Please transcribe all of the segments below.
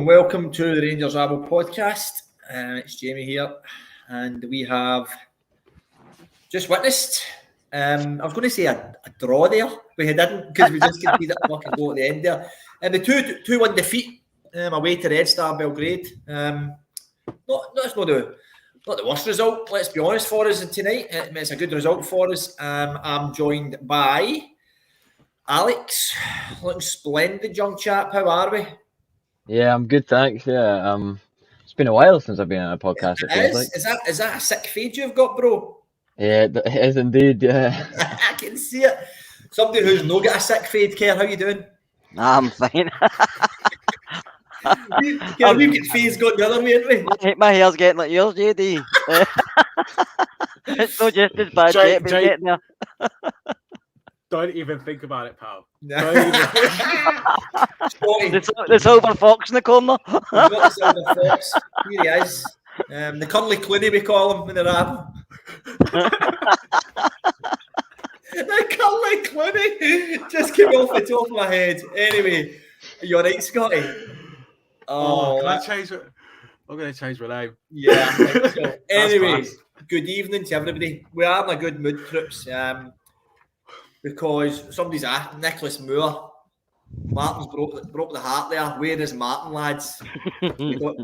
welcome to the Rangers Rabble podcast. It's Jamie here, and we have just witnessed. I was going to say a draw there, but we didn't because we just conceded a fucking goal at the end there. And the 2-1 defeat away to Red Star Belgrade. That's not the worst result. Let's be honest for us tonight. It's a good result for us. I'm joined by Alex, looking splendid, young chap. How are we? Yeah, I'm good, thanks. Yeah, it's been a while since I've been on a podcast. It feels like. Is that a sick fade you've got, bro? Yeah, it is indeed. Yeah, I can see it. Somebody who's not got a sick fade, Kerr. How you doing? I'm fine. We've got fades going the other way, haven't we? My hair's getting like yours, JD. It's not just as bad yet, but getting there. Don't even think about it, pal. No. The silver fox in the corner. He's got the silver fox. Here he is. The Curly Clooney, we call him in the rap. The Curly Clooney just came off the top of my head. Anyway, you alright, Scotty? Can I change it? I'm going to change my name. Yeah, I think so. Anyway, good evening to everybody. We are in a good mood, troops. Because somebody's asked, Nicholas Moore, Martin's broke the heart there. Where is Martin, lads?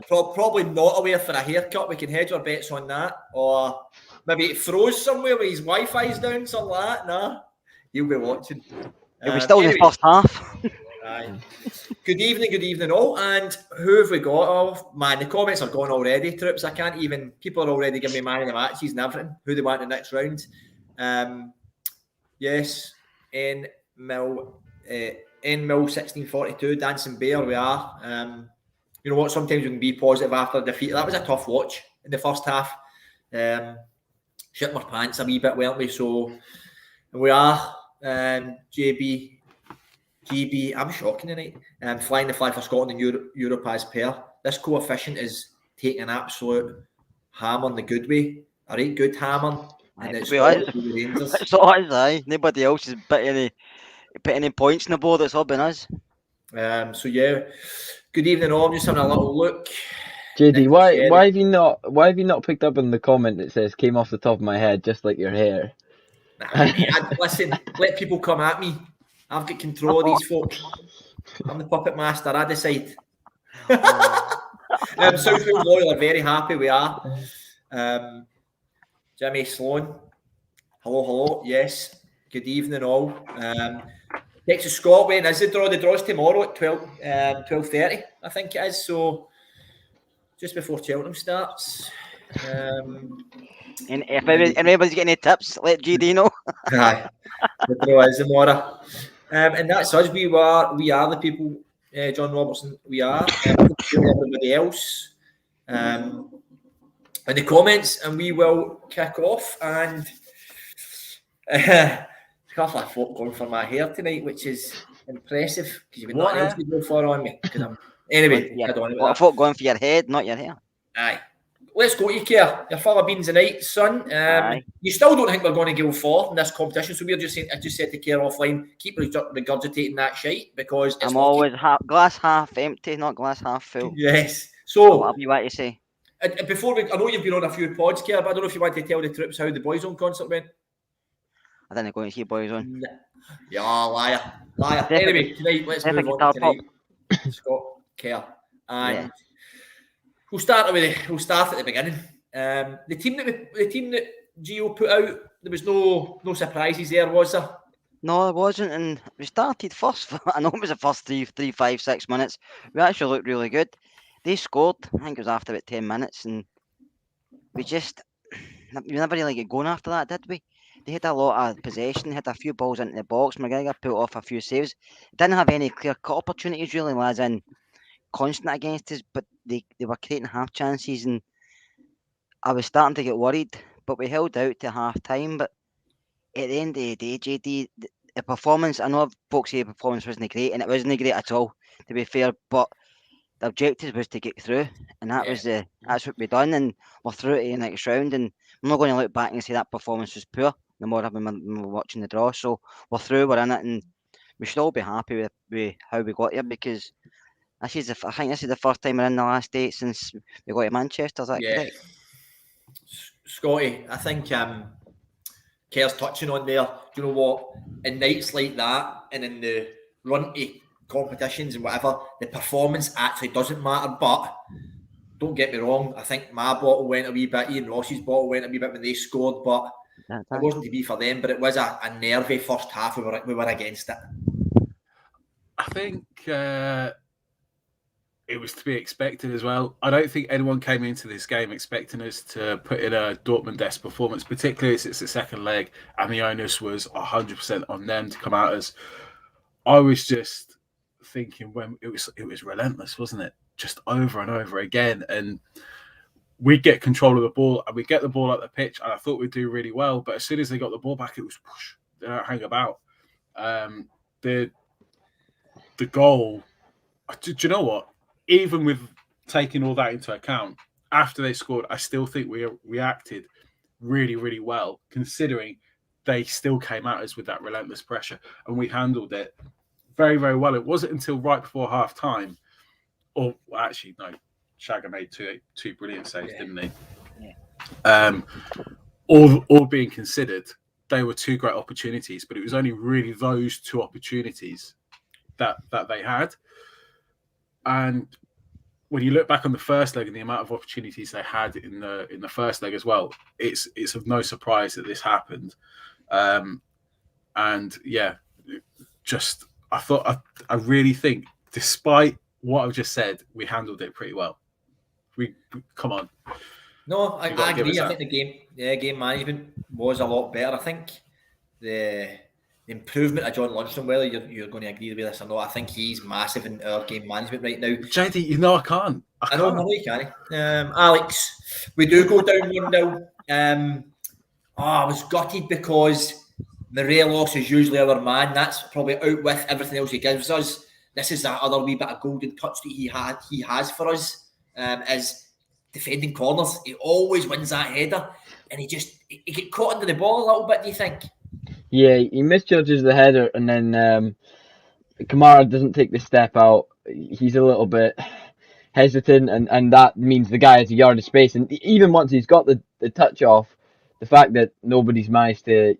Probably not aware for a haircut. We can hedge our bets on that. Or maybe it froze somewhere where his Wi-Fi's down, something like that. Nah, he'll be watching. We're still in the first half. Aye. Good evening all. And who have we got? Oh, man, the comments are gone already, troops. People are already giving me man of the matches and everything, who they want in the next round. Yes, N-Mill 1642, Dancing Bear, we are. You know what, sometimes we can be positive after a defeat. That was a tough watch in the first half. Shit my pants a wee bit, weren't we? So, we are. GB, I'm shocking tonight. Flying the flag for Scotland and Europe as pair. This coefficient is taking an absolute hammer in the good way. A right good hammer. And it's all aye. Nobody else has put any points on the board. It's all been us. So yeah, good evening all. I'm just having a little look. JD, why have you not picked up on the comment that says "came off the top of my head just like your hair"? Listen, let people come at me. I've got control of these folks. I'm the puppet master. I decide. Southfield Loyal are very happy. We are. Jimmy Sloan, hello, yes, good evening all. Texas Scott, when is the draw? The draw's tomorrow at 12:30, I think it is, so just before Cheltenham starts. And if anybody's got any tips, let GD know. Aye, the draw is tomorrow. And that's us, we are the people, John Robertson, we are, everybody else. In the comments, and we will kick off. And a couple of folk going for my hair tonight, which is impressive because you've got nothing else to go for on me. Anyway, I don't want to. What folk going for your head, not your hair? Aye, let's go to you, Kerr. Your fella beans tonight, son. You still don't think we're going to go fourth in this competition? So we're just saying. I just said to Kerr offline, keep regurgitating that shite because I'm always glass half empty, not glass half full. Yes. So whatever you want to say. And before I know you've been on a few pods, Kerr, but I don't know if you want to tell the troops how the Boyzone concert went. I didn't go and see Boyzone. Yeah, liar. Anyway, tonight, let's move on to tonight. Scott, Kerr. And we'll start at the beginning. The team that Gio put out, there was no surprises there, was there? No, there wasn't, and we started first. I know it was the first 3, 5, 6 minutes. We actually looked really good. They scored, I think it was after about 10 minutes, and we never really get going after that, did we? They had a lot of possession, had a few balls into the box. McGregor put off a few saves. Didn't have any clear-cut opportunities, really, as in constant against us, but they were creating half chances, and I was starting to get worried, but we held out to half-time. But at the end of the day, JD, the performance, I know folks say the performance wasn't great, and it wasn't great at all, to be fair, but the objective was to get through, and that's what we done, and we're through to the next round. And I'm not going to look back and say that performance was poor. The more when we're watching the draw, so we're through, we're in it, and we should all be happy with how we got here because I think this is the first time we're in the last 8 since we got to Manchester. Is that correct? Scotty, I think Kerr's touching on there. Do you know what? In nights like that, and in the run to competitions and whatever, the performance actually doesn't matter. But don't get me wrong, I think my bottle went a wee bit, Ian Ross's bottle went a wee bit when they scored, but it wasn't to be for them. But it was a nervy first half. We were against it. I think it was to be expected as well. I don't think anyone came into this game expecting us to put in a Dortmund-esque performance, particularly as it's the second leg and the onus was 100% on them to come out as. I was just thinking when it was relentless, wasn't it? Just over and over again. And we'd get control of the ball and we'd get the ball out the pitch and I thought we'd do really well. But as soon as they got the ball back, it was push. They don't hang about. The goal, do you know what? Even with taking all that into account, after they scored, I still think we reacted really, really well, considering they still came at us with that relentless pressure, and we handled it very, very well. It wasn't until right before half time, or actually, no, Shagger made two brilliant saves, didn't he? Yeah. All being considered, they were two great opportunities, but it was only really those two opportunities that they had. And when you look back on the first leg and the amount of opportunities they had in the first leg as well, it's of no surprise that this happened. And yeah, just I really think, despite what I've just said, we handled it pretty well. We come on. No, I agree. I think the game management was a lot better. I think the improvement of John Lundstrom, whether you're going to agree with this or not, I think he's massive in our game management right now. JD, I can't. I know you can. Alex, we do go down 1-0. I was gutted because Morelos is usually our man. That's probably out with everything else he gives us. This is that other wee bit of golden touch that he has for us as defending corners. He always wins that header, and he get caught under the ball a little bit. Do you think? Yeah, he misjudges the header, and then Kamara doesn't take the step out. He's a little bit hesitant, and that means the guy has a yard of space. And even once he's got the touch off, the fact that nobody's managed to,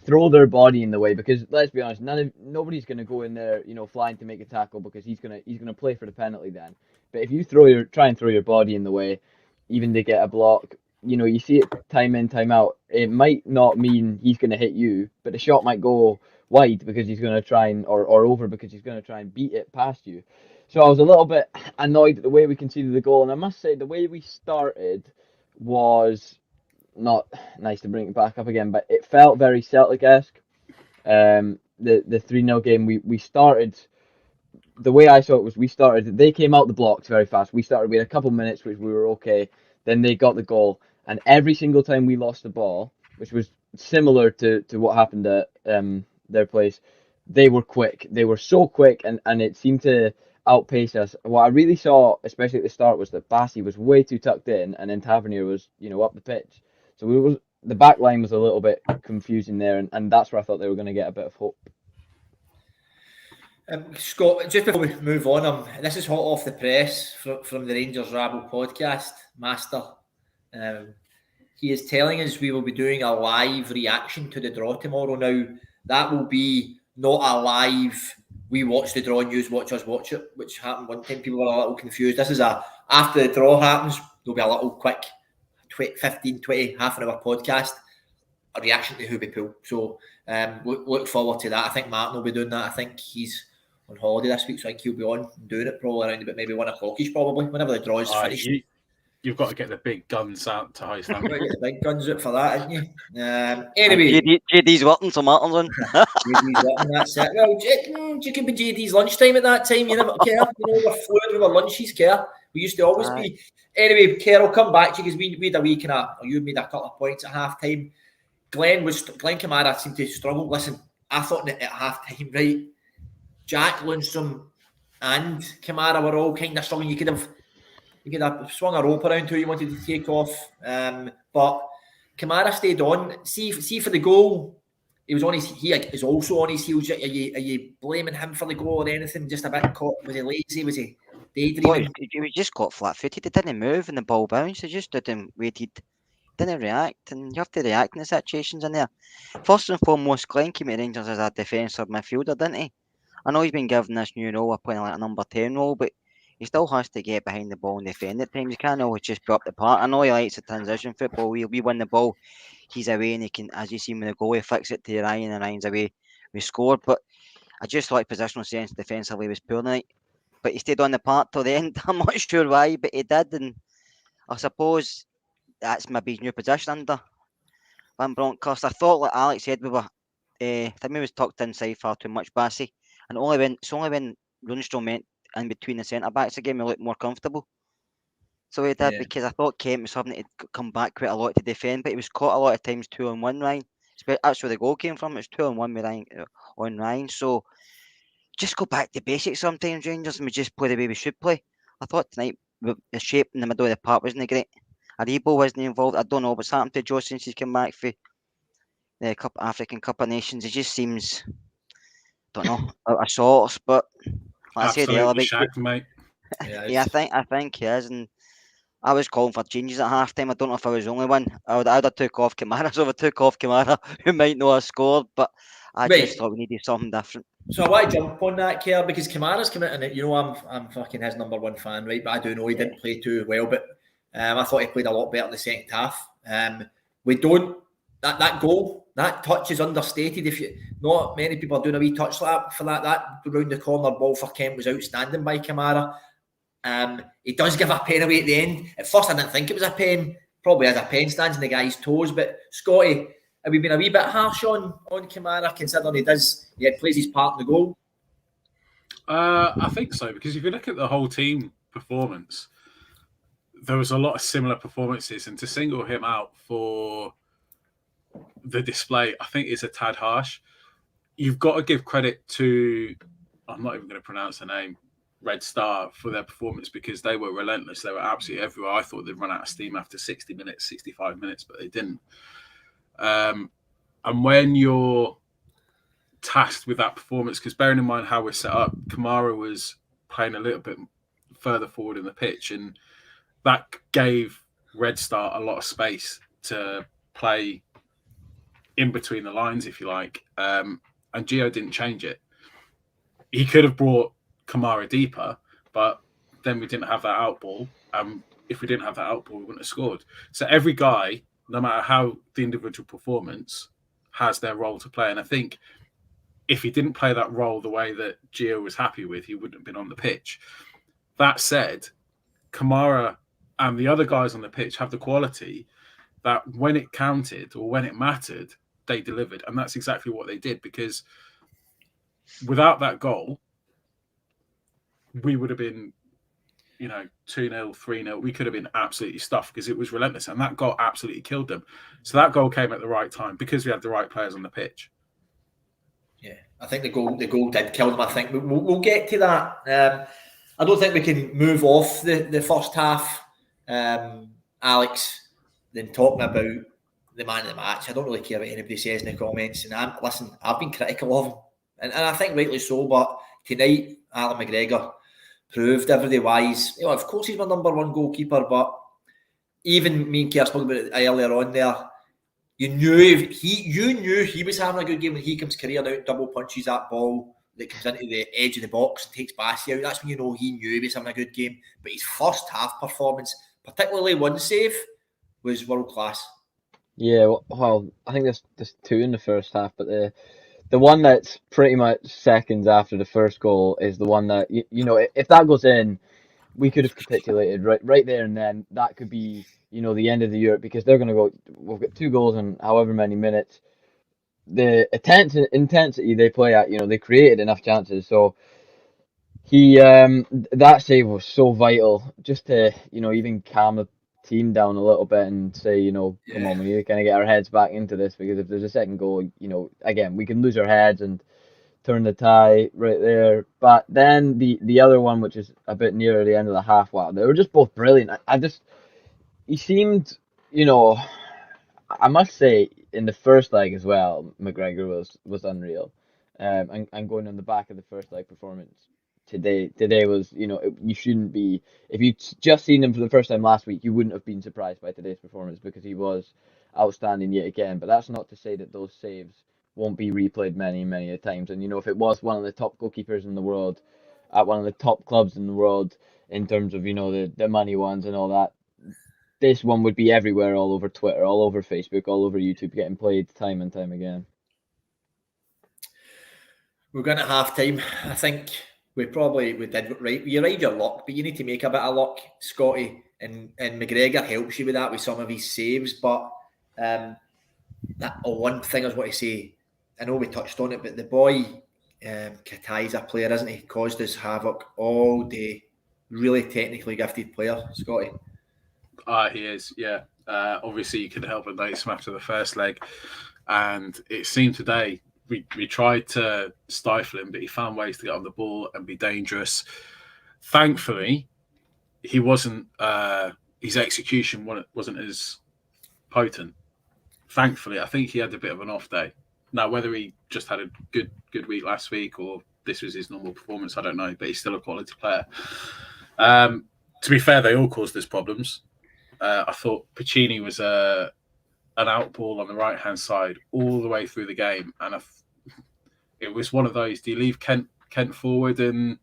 throw their body in the way, because let's be honest, nobody's going to go in there, flying to make a tackle, because he's gonna play for the penalty then. But if you try and throw your body in the way, even to get a block, you see it time in, time out. It might not mean he's going to hit you, but the shot might go wide because he's going to try and, or over because he's going to try and beat it past you. So I was a little bit annoyed at the way we conceded the goal, and I must say the way we started was not nice to bring it back up again, but it felt very Celtic-esque. The 3-0 game, we started. The way I saw it was they came out the blocks very fast. We had a couple minutes which we were okay. Then they got the goal, and every single time we lost the ball, which was similar to what happened at their place, they were quick. They were so quick, and it seemed to outpace us. What I really saw, especially at the start, was that Bassi was way too tucked in, and then Tavernier was, up the pitch. So the back line was a little bit confusing there, and that's where I thought they were going to get a bit of hope. Scott, just before we move on, this is hot off the press from the Rangers Rabble podcast, Master. He is telling us we will be doing a live reaction to the draw tomorrow. Now, that will be not a live, we watch the draw and you watch us watch it, which happened one time. People were a little confused. This is after the draw happens, there'll be a little quick 15, 20, half an hour podcast, a reaction to who we pull. So look forward to that. I think Martin will be doing that. I think he's on holiday this week, so I think he'll be on doing it probably around about maybe 1 o'clock-ish, probably, whenever the draw is finished. You've got to get the big guns out to high standard. You've got to get the big guns out for that, haven't you? Anyway. JD's working, so Martin's on. JD's working, that's it. Well, you can be JD's lunchtime at that time. You never care. We're fluid with our lunches, care. We used to always be. Anyway, Kerr, I'll come back to you because we had a week you made a couple of points at half time. Glenn Kamara seemed to struggle. Listen, I thought at half time, right, Jack Lundstrom and Kamara were all kind of struggling. You could have swung a rope around who you wanted to take off, but Kamara stayed on. See for the goal. he was on his. He is also on his heels. Are you blaming him for the goal or anything? Just a bit caught. Was he lazy? Was he daydreaming? He just got flat-footed. He didn't move and the ball bounced. He just didn't waited. Didn't react, and you have to react in the situations in there. First and foremost, Glenn came to Rangers as a defensive midfielder, didn't he? I know he's been given this new role of playing like a number 10 role, but he still has to get behind the ball and defend at times. He can't always just be up the park. I know he likes the transition football. We win the ball, he's away, and he can, as you see with the goal, he fix it to Ryan, and Ryan's away. We scored, but I just thought positional sense defensively was poor tonight. But he stayed on the park till the end. I'm not sure why, but he did, and I suppose that's maybe his new position under Van Bronckhorst. I thought, like Alex said, we were, I think we was tucked inside far too much, Bassey. And it's only when Lundstrom went in between the centre backs again we looked more comfortable. So he did, because I thought Kent was having to come back quite a lot to defend, but he was caught a lot of times 2-on-1, Ryan. That's where the goal came from. It was 2-on-1 with Ryan, on Ryan. So just go back to basics sometimes, Rangers, and we just play the way we should play. I thought tonight the shape in the middle of the park wasn't great. Aribo wasn't involved. I don't know what's happened to Joe since he's come back for the African Cup of Nations. He just seems, don't know, out of sorts. But like I said earlier, shagged, mate. Yeah, I think he is. And I was calling for changes at half time. I don't know if I was the only one. I would have took off Kamara, so I took off Kamara, who might not have scored. But I just thought we needed something different. So I want to jump on that, Kerr, because Kamara's come in, and you know I'm fucking his number one fan, right? But I do know he didn't play too well, but I thought he played a lot better in the second half. We don't that goal, that touch is understated. If you not many people are doing a wee touch lap for that round the corner ball for Kent was outstanding by Kamara. He does give a pen away at the end. At first I didn't think it was a pen, probably as a pen stands in the guy's toes, but Scotty, have we been a wee bit harsh on Kamara considering he plays his part in the goal? I think so, because if you look at the whole team performance, there was a lot of similar performances, and to single him out for the display, I think is a tad harsh. You've got to give credit to, I'm not even going to pronounce the name, Red Star, for their performance, because they were relentless. They were absolutely everywhere. I thought they'd run out of steam after 60 minutes, 65 minutes, but they didn't. And when you're tasked with that performance, because bearing in mind how we're set up, Kamara was playing a little bit further forward in the pitch, and that gave Red Star a lot of space to play in between the lines, if you like. And Gio didn't change it. He could have brought Kamara deeper, but then we didn't have that out ball. If we didn't have that out ball, we wouldn't have scored. So every guy, no matter how the individual performance, has their role to play. And I think if he didn't play that role the way that Gio was happy with, he wouldn't have been on the pitch. That said, Kamara and the other guys on the pitch have the quality that when it counted or when it mattered, they delivered. And that's exactly what they did, because without that goal, we would have been, 2-0, 3-0. We could have been absolutely stuffed because it was relentless. And that goal absolutely killed them. So that goal came at the right time because we had the right players on the pitch. Yeah, I think the goal did kill them. I think we'll get to that. I don't think we can move off the first half, Alex, than talking about the man of the match. I don't really care what anybody says in the comments. And I've been critical of him, and I think rightly so. But tonight, Alan McGregor proved everybody wise. Of course, he's my number one goalkeeper, but even me and Kerr spoke about it earlier on there. You knew he was having a good game when he comes career out, double punches that ball that comes into the edge of the box and takes Bassey out. That's when you know he knew he was having a good game. But his first half performance, particularly one save, was world class. Yeah, well, I think there's two in the first half, but the one that's pretty much seconds after the first goal is the one that if that goes in, we could have capitulated right there and then. That could be the end of the Europe, because they're going to go. We've got 2 goals in however many minutes. The intensity they play at, they created enough chances. So that save was so vital, just to even calm the team down a little bit and say, come on, we need to kind of get our heads back into this, because if there's a second goal, again, we can lose our heads and turn the tie right there. But then the other one, which is a bit nearer the end of the half, wow, they were just both brilliant. He seemed, I must say, in the first leg as well, McGregor was unreal. And going on the back of the first leg performance today was, you shouldn't be, if you'd just seen him for the first time last week, you wouldn't have been surprised by today's performance because he was outstanding yet again. But that's not to say that those saves won't be replayed many, many times. And if it was one of the top goalkeepers in the world at one of the top clubs in the world in terms of, the money ones and all that, this one would be everywhere, all over Twitter, all over Facebook, all over YouTube, getting played time and time again. We're going to half time. I think we did right. You ride your luck, but you need to make a bit of luck, Scotty. And McGregor helps you with that with some of his saves. But one thing I was want to say, I know we touched on it, but the boy Katai's a player, isn't he? Caused us havoc all day. Really technically gifted player, Scotty. He is, yeah. Obviously, you couldn't help but notice him after the first leg. And it seemed today we tried to stifle him, but he found ways to get on the ball and be dangerous. Thankfully, he wasn't. His execution wasn't as potent. Thankfully, I think he had a bit of an off day. Now, whether he just had a good week last week or this was his normal performance, I don't know. But he's still a quality player. To be fair, they all caused us problems. I thought Pacini was an out ball on the right-hand side all the way through the game. And it was one of those, do you leave Kent forward and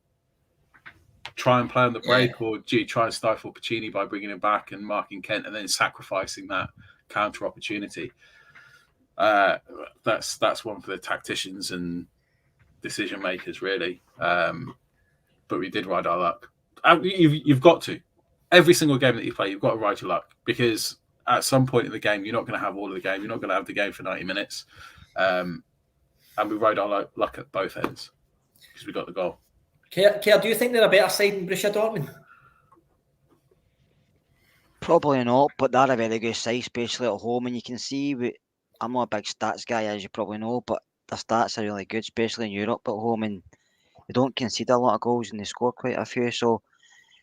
try and play on the break, or do you try and stifle Pacini by bringing him back and marking Kent and then sacrificing that counter opportunity? That's one for the tacticians and decision makers, really. But we did ride our luck. You've got to. Every single game that you play, you've got to ride your luck, because at some point in the game, you're not going to have all of the game. You're not going to have the game for 90 minutes. And we rode our luck at both ends because we got the goal. Kerr, do you think they're a better side than Borussia Dortmund? Probably not, but they're a very good side, especially at home. And you can see, I'm not a big stats guy, as you probably know, but their stats are really good, especially in Europe at home. And they don't concede a lot of goals and they score quite a few. So,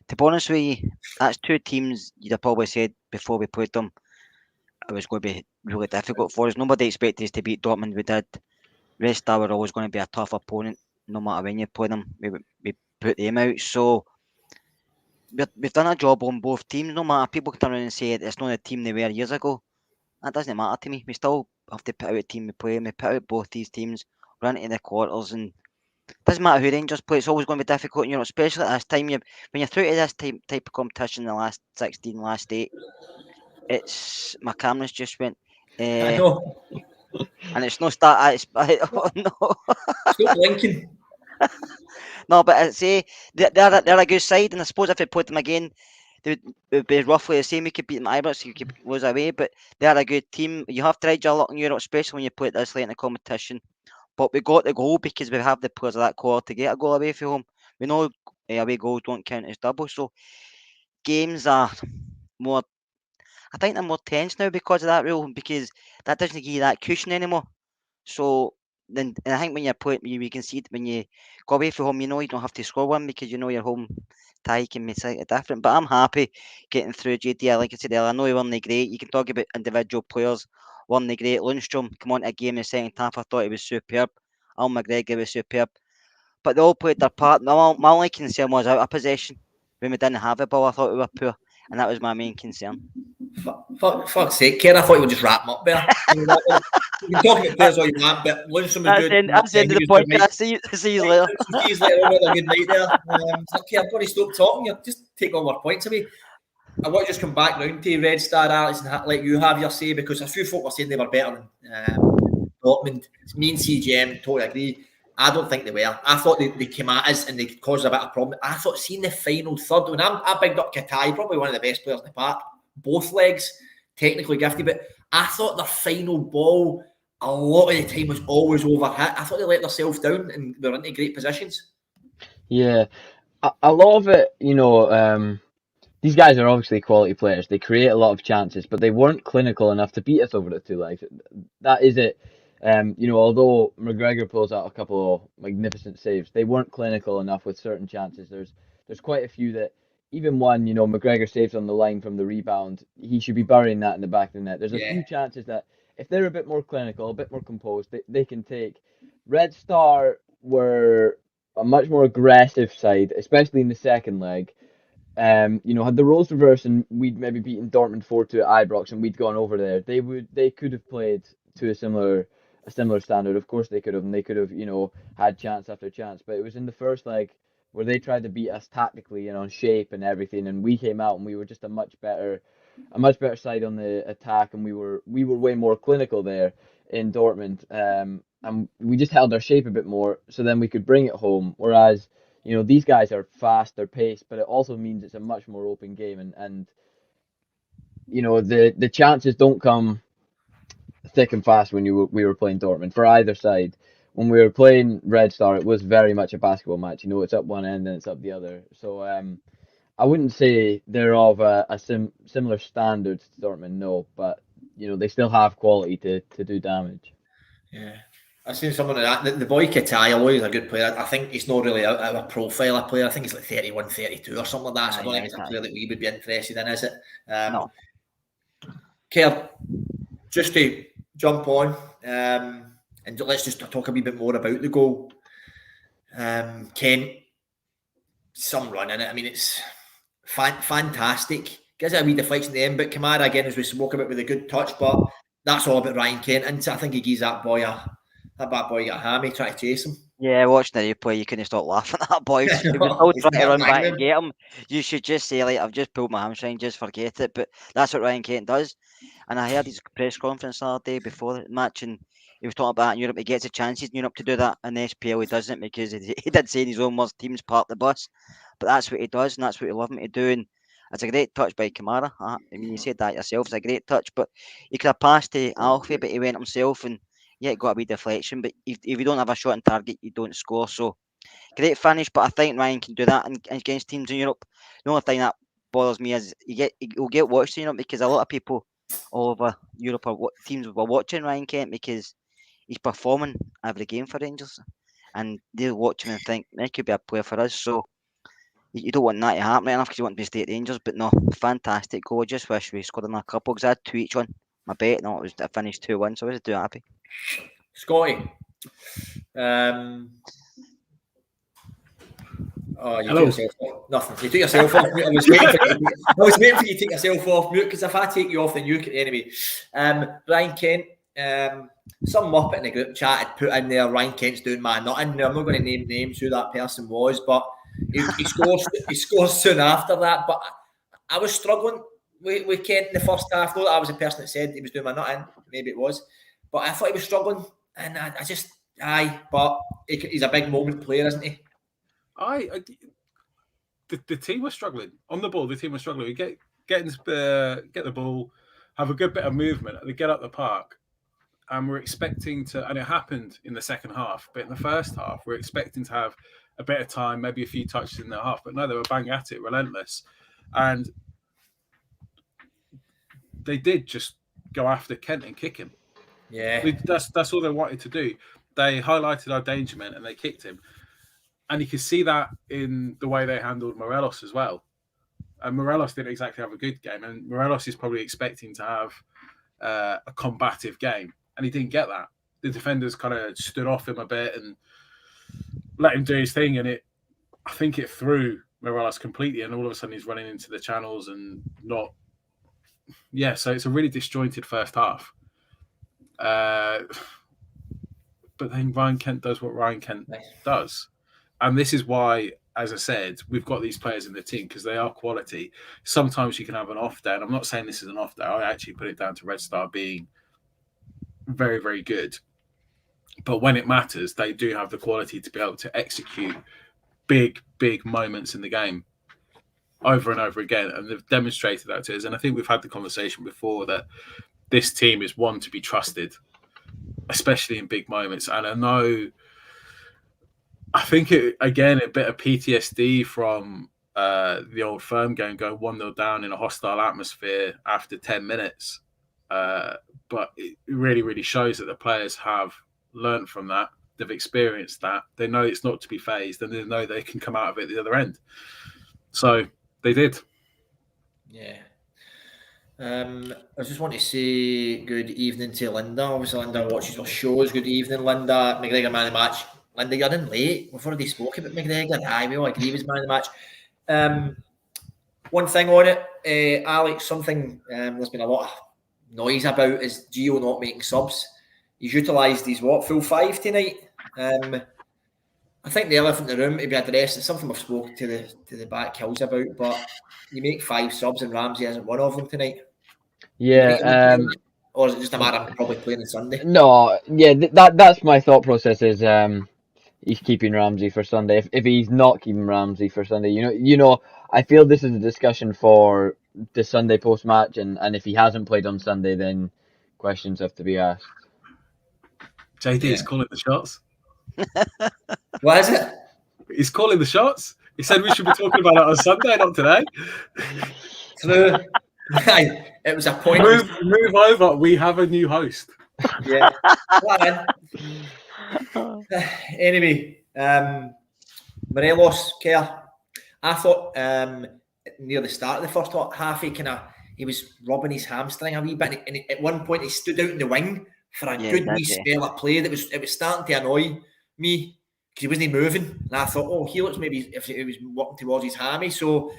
to be honest with you, that's two teams you'd have probably said before we played them it was going to be really difficult for us. Nobody expected us to beat Dortmund. We did. Red Star were always going to be a tough opponent, no matter when you play them. We put them out. So we've done a job on both teams. No matter, people can turn around and say it's not the team they were years ago. That doesn't matter to me. We still have to put out a team we play. We put out both these teams. We're into the quarters, and it doesn't matter who Rangers play. It's always going to be difficult, especially at this time. When you're through to this type of competition, the last 16, last 8, it's my cameras just went. I know. And it's no start. Oh, no. Stop blinking. No, but I say they're a good side, and I suppose if we played them again, they would be roughly the same. We could beat them at Ibrox, you could lose away, but they're a good team. You have to ride your luck in Europe, especially when you play at this late in the competition. But we got the goal because we have the players of that quality to get a goal away from home. We know away goals don't count as double, so games are more. I think they're more tense now because of that rule, because that doesn't give you that cushion anymore. So then, and I think when you're playing, you can see it when you go away from home. You don't have to score one because your home tie can be slightly different. But I'm happy getting through JD. Like I said earlier, I know he wasn't great. You can talk about individual players. Wasn't great. Lundstrom come on to a game in the second half. I thought he was superb. Al McGregor was superb. But they all played their part. My only concern was out of possession. When we didn't have the ball, I thought we were poor. And that was my main concern. Fuck's sake, Ken, I thought you would just wrap them up there. You can talk about players all you want, but Lundstrom was good. That's the end of the podcast. See you later. See you later. Have a good night there. Okay, I've got to stop talking. You just take all our points away. I want to just come back round to Red Star, Alex, and let you have your say, because a few folk were saying they were better than Dortmund. Me and CGM totally agree. I don't think they were. I thought they came at us and they caused a bit of problem. I thought seeing the final third, when I bigged up Katai, probably one of the best players in the park, both legs, technically gifted, but I thought their final ball, a lot of the time, was always overhit. I thought they let themselves down and they were into great positions. Yeah, a lot of it, these guys are obviously quality players. They create a lot of chances, but they weren't clinical enough to beat us over the two legs. That is it. Although McGregor pulls out a couple of magnificent saves, they weren't clinical enough with certain chances. There's quite a few that, even one, McGregor saves on the line from the rebound. He should be burying that in the back of the net. There's a few chances that if they're a bit more clinical, a bit more composed, they can take. Red Star were a much more aggressive side, especially in the second leg. Had the roles reversed and we'd maybe beaten Dortmund 4-2 at Ibrox and we'd gone over there, they could have played to a similar standard. Of course they could have, and they could have, had chance after chance. But it was in the first leg where they tried to beat us tactically and on shape and everything, and we came out and we were just a much better side on the attack, and we were way more clinical there in Dortmund. And we just held our shape a bit more, so then we could bring it home. Whereas these guys are fast, they're paced, but it also means it's a much more open game, and the chances don't come thick and fast when we were playing Dortmund for either side. When we were playing Red Star, it was very much a basketball match. It's up one end and it's up the other. So I wouldn't say they're of a similar standard to Dortmund, no, but they still have quality to do damage. Yeah. I've seen someone of that. The boy Katayalo is a good player. I think he's not really a profile of player. I think he's like 31, 32 or something like that. So I don't think it's a player that we would be interested in, is it? No. Kev, just to jump on, and let's just talk a wee bit more about the goal. Kent, some run in it. I mean, it's fantastic. Gives it a wee deflection at the end, but Kamara, again, as we spoke about, with a good touch, but that's all about Ryan Kent. And I think he gives that bad boy got a hammy trying to chase him. Yeah, watching the replay, you couldn't stop laughing at that boy. He was all trying to run back and get him. You should just say, like, I've just pulled my hamstring, just forget it. But that's what Ryan Kent does. And I heard his press conference the other day before the match, and he was talking about in Europe, he gets a chance in Europe to do that. In the SPL, he doesn't, because he did say in his own words, teams park the bus. But that's what he does, and that's what we love him to do. And it's a great touch by Kamara. I mean, you said that yourself. It's a great touch, but he could have passed to Alfie, but he went himself, and yeah, it got a wee deflection. But if you don't have a shot on target, you don't score. So great finish, but I think Ryan can do that against teams in Europe. The only thing that bothers me is he'll get watched in Europe, because a lot of people all over Europe teams were watching Ryan Kent because he's performing every game for Rangers, and they'll watch him and think he could be a player for us. So you don't want that to happen right enough, because you want to be state Rangers. But no, fantastic goal. I just wish we scored in a couple, because I had 2 each on my bet. No, I finished 2-1, so I was too happy. Scotty. You took yourself off. Nothing. You took yourself off mute. I was waiting for you to take yourself off mute, because if I take you off, then you can anyway. Ryan Kent. Some muppet in the group chat had put in there, Ryan Kent's doing my nothing. Now, I'm not going to name names who that person was, but he scores soon after that. But I was struggling with Kent in the first half. Though I was the person that said he was doing my nothing. Maybe it was, but I thought he was struggling, and I just But he's a big moment player, isn't he? The team was struggling on the ball. The team was struggling. We get the ball, have a good bit of movement, and they get up the park. And we're expecting to, and it happened in the second half, but in the first half, we're expecting to have a bit of time, maybe a few touches in the half. But no, they were bang at it, relentless. And they did just go after Kent and kick him. Yeah. That's all they wanted to do. They highlighted our danger men and they kicked him. And you can see that in the way they handled Morelos as well. And Morelos didn't exactly have a good game. And Morelos is probably expecting to have a combative game. And he didn't get that. The defenders kind of stood off him a bit and let him do his thing. And I think it threw Morelos completely. And all of a sudden he's running into the channels and not. Yeah, so it's a really disjointed first half. But then Ryan Kent does what Ryan Kent does. And this is why, as I said, we've got these players in the team because they are quality. Sometimes you can have an off day. And I'm not saying this is an off day. I actually put it down to Red Star being very, very good. But when it matters, they do have the quality to be able to execute big, big moments in the game over and over again. And they've demonstrated that to us. And I think we've had the conversation before that this team is one to be trusted, especially in big moments. And I think a bit of PTSD from the old firm game, going 1-0 down in a hostile atmosphere after 10 minutes. But it really, really shows that the players have learned from that. They've experienced that. They know it's not to be phased, and they know they can come out of it the other end. So they did. Yeah. I just want to say good evening to Linda. Obviously, Linda watches our shows. Good evening, Linda. McGregor man of the match. Linda, you're in late. We've already spoke about McGregor. Aye, we all agree he was man of the match. One thing on it, Alex, something there's been a lot of noise about is Gio not making subs. He's utilised his full 5 tonight. I think the elephant in the room to be addressed. It's something we've spoken to the back hills about, but you make 5 subs and Ramsey isn't one of them tonight. Yeah. Or is it just a matter of probably playing on Sunday? No. Yeah. That's my thought process. Is he's keeping Ramsey for Sunday. If he's not keeping Ramsey for Sunday, you know, I feel this is a discussion for the Sunday post match, and if he hasn't played on Sunday, then questions have to be asked. JD is calling the shots. What is it? He's calling the shots. He said we should be talking about it on Sunday, not today. True. It was a point. Move over. We have a new host. Yeah. Anyway, Morelos, Kerr. I thought near the start of the first half, he was rubbing his hamstring a wee bit, and at one point he stood out in the wing for a good wee spell of play. It was starting to annoy me because he wasn't moving, and I thought, oh, he looks maybe if he was walking towards his hammy. So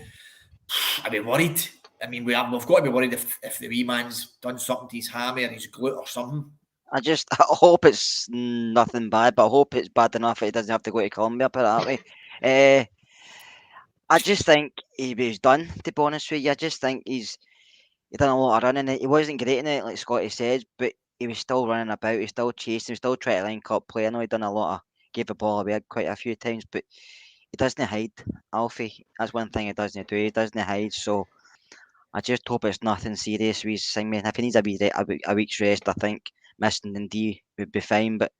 I'd be worried. I mean, we've got to be worried if the wee man's done something to his hammy or his glute or something. I hope it's nothing bad, but I hope it's bad enough that he doesn't have to go to Colombia, put it that way. I just think he was done, to be honest with you. I just think he done a lot of running. He wasn't great in it, like Scotty said, but he was still running about, he was still chasing, he was still trying to link up play. I know he done a lot of, gave the ball away quite a few times, but he doesn't hide, Alfie. That's one thing he doesn't do, he doesn't hide, so I just hope it's nothing serious with his singing. If he needs a week's rest, I think missing the D would be fine, but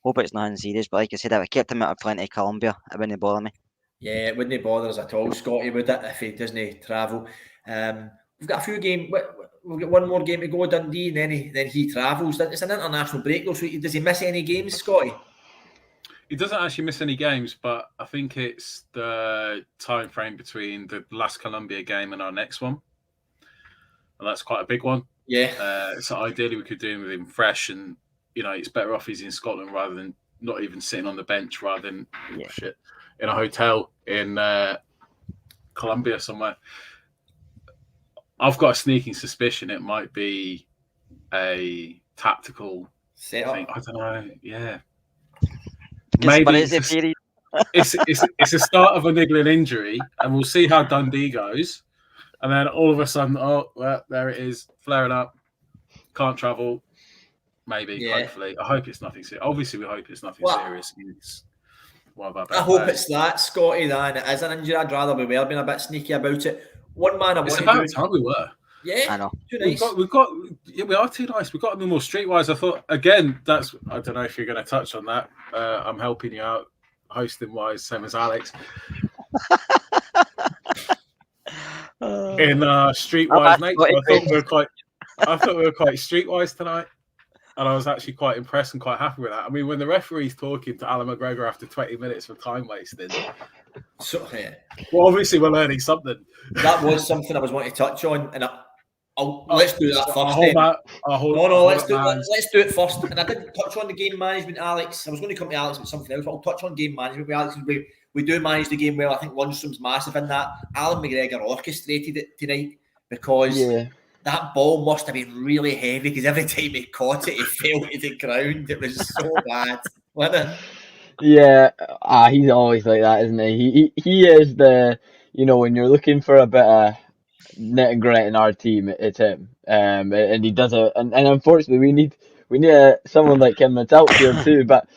hope it's nothing serious. But like I said, if I kept him out of plenty of Colombia, it wouldn't bother me. Yeah, it wouldn't bother us at all, Scotty, would it, if he doesn't travel? We've got a few games. We've got one more game to go, Dundee, and then he travels. It's an international break, though. So does he miss any games, Scotty? He doesn't actually miss any games, but I think it's the time frame between the last Colombia game and our next one, and that's quite a big one. Yeah. So ideally, we could do him with him fresh, and it's better off he's in Scotland rather than not even sitting on the bench, rather than in a hotel in Colombia somewhere. I've got a sneaking suspicion it might be a tactical thing. I don't know. Yeah, maybe it's a start of a niggling injury, and we'll see how Dundee goes. And then all of a sudden, there it is, flaring up. Can't travel. Maybe, hopefully. I hope it's nothing serious. Obviously, we hope it's nothing serious. I hope it's that, Scotty, than it is an injury. I'd rather we were being a bit sneaky about it. One man I want to do. It's about time we were. Yeah, I know. Too nice. We are too nice. We've got them more streetwise. I thought, again, I don't know if you're going to touch on that. I'm helping you out, hosting wise, same as Alex. In streetwise, mate. I thought we were quite streetwise tonight. And I was actually quite impressed and quite happy with that. I mean, when the referee's talking to Alan McGregor after 20 minutes for time wasting, well, obviously we're learning something. That was something I was wanting to touch on, and let's do that first. Let's do it first. And I didn't touch on the game management, Alex. I was going to come to Alex with something else, but I'll touch on game management with Alex. We do manage the game well. I think Lundstrom's massive in that. Alan McGregor orchestrated it tonight because that ball must have been really heavy because every time he caught it, he fell to the ground. It was so bad, wasn't it? Yeah, he's always like that, isn't he? He is the, when you're looking for a bit of net and grit in our team, it's him. And he does it. And unfortunately, we need someone like him that's outfield too. But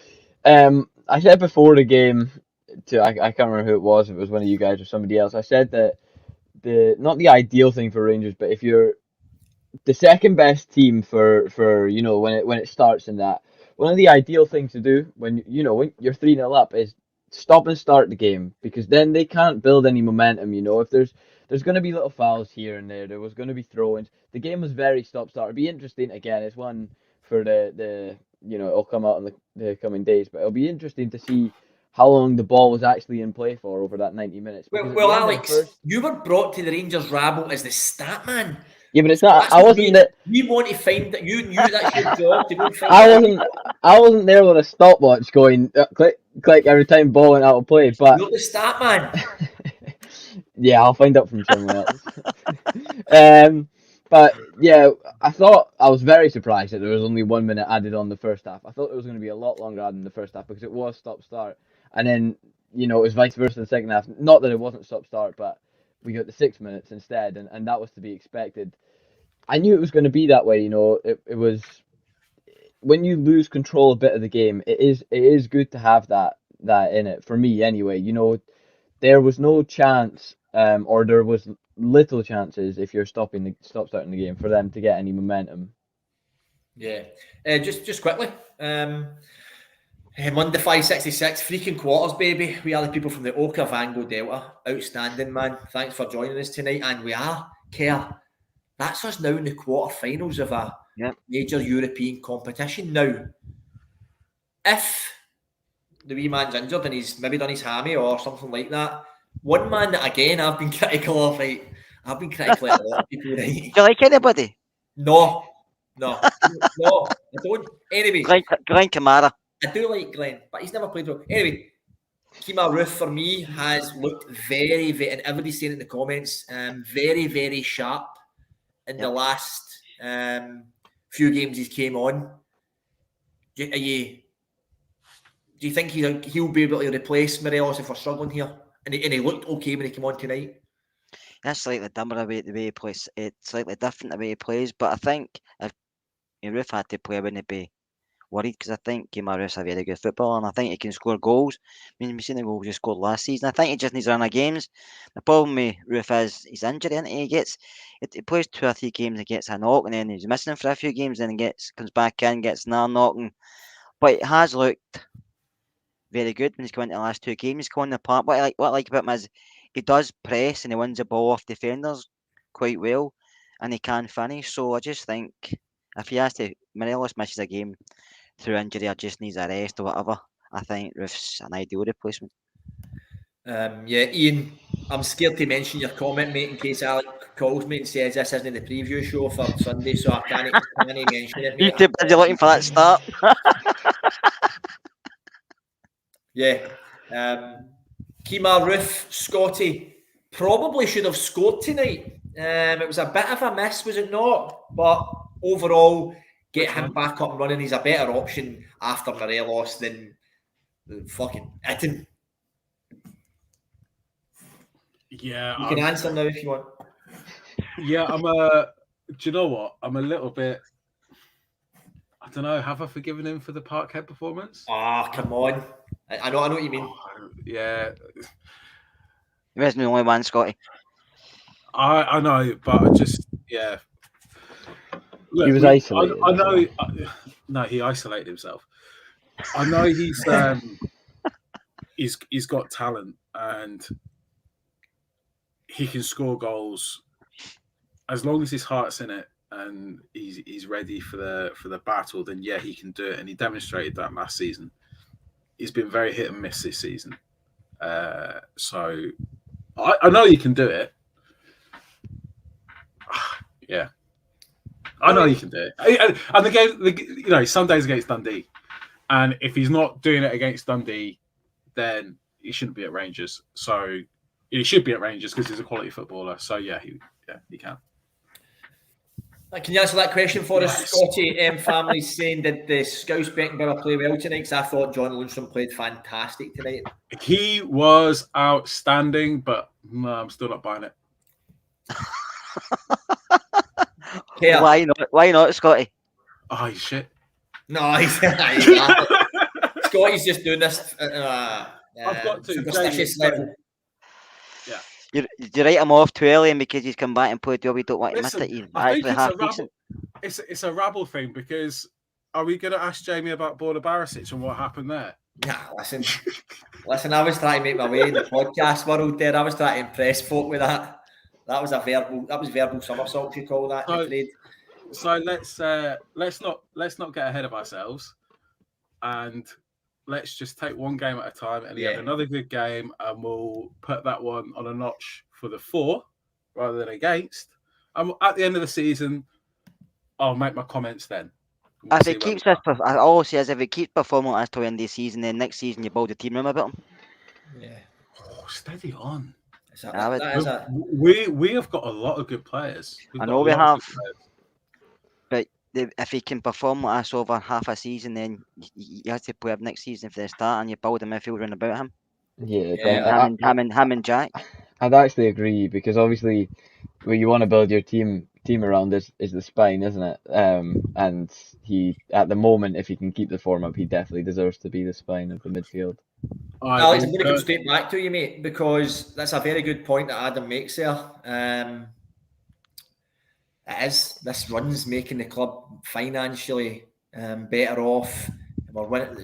I said before the game, I can't remember who it was. If it was one of you guys or somebody else. I said that not the ideal thing for Rangers, but if you're the second best team for when it starts in that, one of the ideal things to do when when you're 3-0 up is stop and start the game, because then they can't build any momentum. If there's going to be little fouls here and there was going to be throw-ins. The game was very stop-start. It'll be interesting again. It's one for the it'll come out in the coming days, but it'll be interesting to see how long the ball was actually in play for over that 90 minutes. Well, Alex, you were brought to the Rangers rabble as the stat man. Yeah, but it's not. That's I what wasn't there. we want to find that you knew that's your job to go and find I out. wasn't. I wasn't there with a stopwatch going click click every time ball went out of play. But You're the stat man. yeah, I'll find out from someone else. But yeah, I thought I was very surprised that there was only 1 minute added on the first half. I thought it was going to be a lot longer than the first half because it was stop start, and then it was vice versa the second half. Not that it wasn't stop start, but we got the 6 minutes instead, and that was to be expected. I knew it was going to be that way. It was when you lose control a bit of the game. It is good to have that in it for me anyway. There was no chance, or there was little chances if you're stop starting the game for them to get any momentum. Yeah. Just quickly. Monday 566, freaking quarters, baby. We are the people from the Okavango Delta. Outstanding, man. Thanks for joining us tonight. And we are, Kerr. That's us now in the quarterfinals of a major European competition. Now, if the wee man's injured and he's maybe done his hammy or something like that, one man that, again, I've been critical of, right? I've been critical of a lot of people, right? Do you like anybody? No, I don't. Anyway, Glenn Kamara. I do like Glenn, but he's never played well. Anyway, Kemar Roofe for me has looked very, very, and everybody's saying it in the comments, very, very sharp in the last few games he's came on. Do you think he'll be able to replace Morelos if we're struggling here? And he looked okay when he came on tonight. That's slightly dimmer the way he plays. It's slightly different the way he plays, but I think if Roofe had to play, I wouldn't be worried because I think Kemar Roofe's a very good footballer and I think he can score goals. I mean, we've seen the goals he scored last season. I think he just needs a run of games. The problem with Roofe is his injury, and he plays 2 or 3 games and gets a knock, and then he's missing for a few games, and then comes back in, gets another knock. But it has looked very good when he's come into the last 2 games. He's come on the park. What I like about him is he does press and he wins the ball off defenders quite well, and he can finish. So I just think if he has to, Morelos misses a game through injury or just needs a rest or whatever, I think Roofe's an ideal replacement. Ian, I'm scared to mention your comment, mate, in case Alec calls me and says this isn't the preview show for Sunday, so I can't mention it, mate. You're too busy looking for that start. Kemar Roofe, Scotty, probably should have scored tonight. It was a bit of a miss, was it not? But overall, get him back up and running. He's a better option after Morelos than fucking Itten. Yeah, you can answer now if you want. Yeah, do you know what? I'm a little bit. I don't know. Have I forgiven him for the Parkhead performance? Come on. I know what you mean. Yeah. He wasn't the only one, Scotty. I know, but I just Look, he was isolated. I know. No, he isolated himself. I know he's got talent and he can score goals as long as his heart's in it and he's ready for the battle. Then he can do it, and he demonstrated that last season. He's been very hit and miss this season, so I know you can do it. Yeah. I know you can do it. And the game, some days against Dundee. And if he's not doing it against Dundee, then he shouldn't be at Rangers. So he should be at Rangers because he's a quality footballer. So he can. Can you answer that question for us, Scotty? Family's saying, did the Scouse Beckenbauer play well tonight? Because I thought John Lundstrom played fantastic tonight. He was outstanding, but no, I'm still not buying it. Why not? Why not, Scotty? Oh, shit. No, Scotty's just doing this. I've got to. Superstitious level. Yeah. You write him off too early, and because he's come back and played well, we don't want to miss it. He's actually half decent. It's a rabble thing because are we going to ask Jamie about Borna Barisic and what happened there? Nah, listen. I was trying to make my way in the podcast world there. I was trying to impress folk with that. That was verbal somersault, you call that. So let's not get ahead of ourselves, and let's just take one game at a time. And he had another good game, and we'll put that one on a notch for the 4 rather than against. At the end of the season, I'll make my comments then. If it keeps this, I always say, if it keeps performing like this till the end of the season, then next season you build a team room about him. Yeah. Oh, steady on. We have got a lot of good players. I know we have. But if he can perform like this over half a season, then you have to play him next season for the start, and you build a midfield round about him. Yeah, him and Jack. I'd actually agree, because obviously, what you want to build your team around is the spine, isn't it? And he, at the moment, if he can keep the form up, he definitely deserves to be the spine of the midfield. Alex, I'm going to come straight back to you, mate, because that's a very good point that Adam makes there. This run's making the club financially better off. We're winning.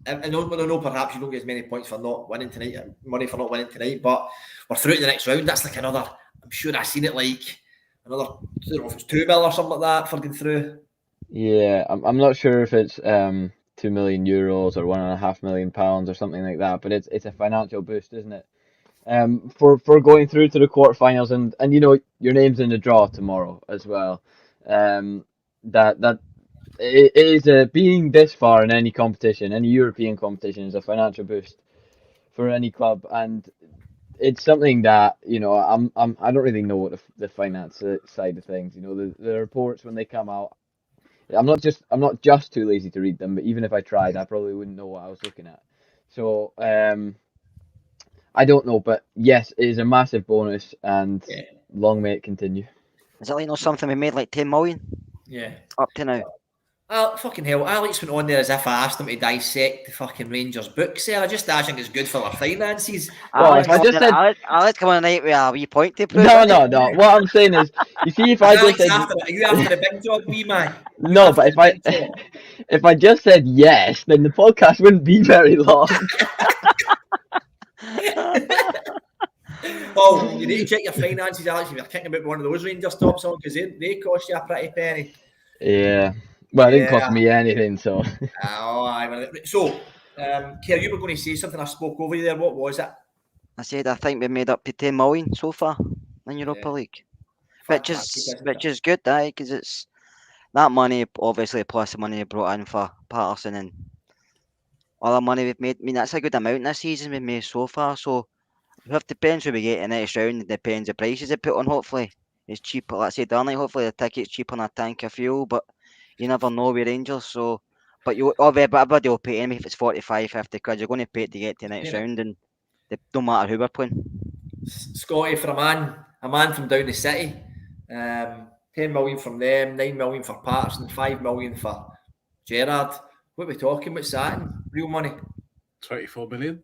I know perhaps you don't get as many points for not winning tonight, money for not winning tonight, but we're through to the next round. That's like another, I'm sure I've seen it like another, I don't know if it's 2 mil or something like that for getting through. Yeah, I'm not sure if it's €2 million or £1.5 million or something like that, but it's a financial boost, isn't it? For going through to the quarterfinals, and you know, your name's in the draw tomorrow as well. That it is being this far in any competition, any European competition, is a financial boost for any club, and it's something that, you know, I don't really know what the finance side of things. You know, the reports when they come out, I'm not just too lazy to read them, but even if I tried, I probably wouldn't know what I was looking at. So I don't know, but yes, it is a massive bonus, and long may it continue. Is that like something we made like 10 million? Yeah. Up to now. Fucking hell, Alex went on there as if I asked him to dissect the fucking Rangers books there. I think it's good for our finances. Well, if I just said... Alex come on tonight with a wee point to prove. No. What I'm saying is, you see, if I just said... Are you after the big job, wee man? No, but if I just said yes, then the podcast wouldn't be very long. Oh, you need to check your finances, Alex, if you're kicking about one of those Rangers tops on, because they cost you a pretty penny. Yeah. Well, it didn't cost me anything, so... So, Kerr, you were going to say something. I spoke over you there. What was it? I said I think we made up to 10 million so far in Europa League, which is good, because it's that money, obviously, plus the money they brought in for Patterson and all the money we've made. I mean, that's a good amount this season we've made so far. So it depends who we get in the next round. It depends the prices they put on. Hopefully, it's cheaper. Let's say Darnley. Hopefully, the ticket's cheaper than a tank of fuel, but you never know with Rangers. So, but everybody will pay if it's 45, 50 quid. You're going to pay it to get to the next round, and no matter who we're playing. Scotty, for a man from down the city, 10 million from them, 9 million for Patterson, 5 million for Gerrard. What are we talking? What's that in real money? 24 million.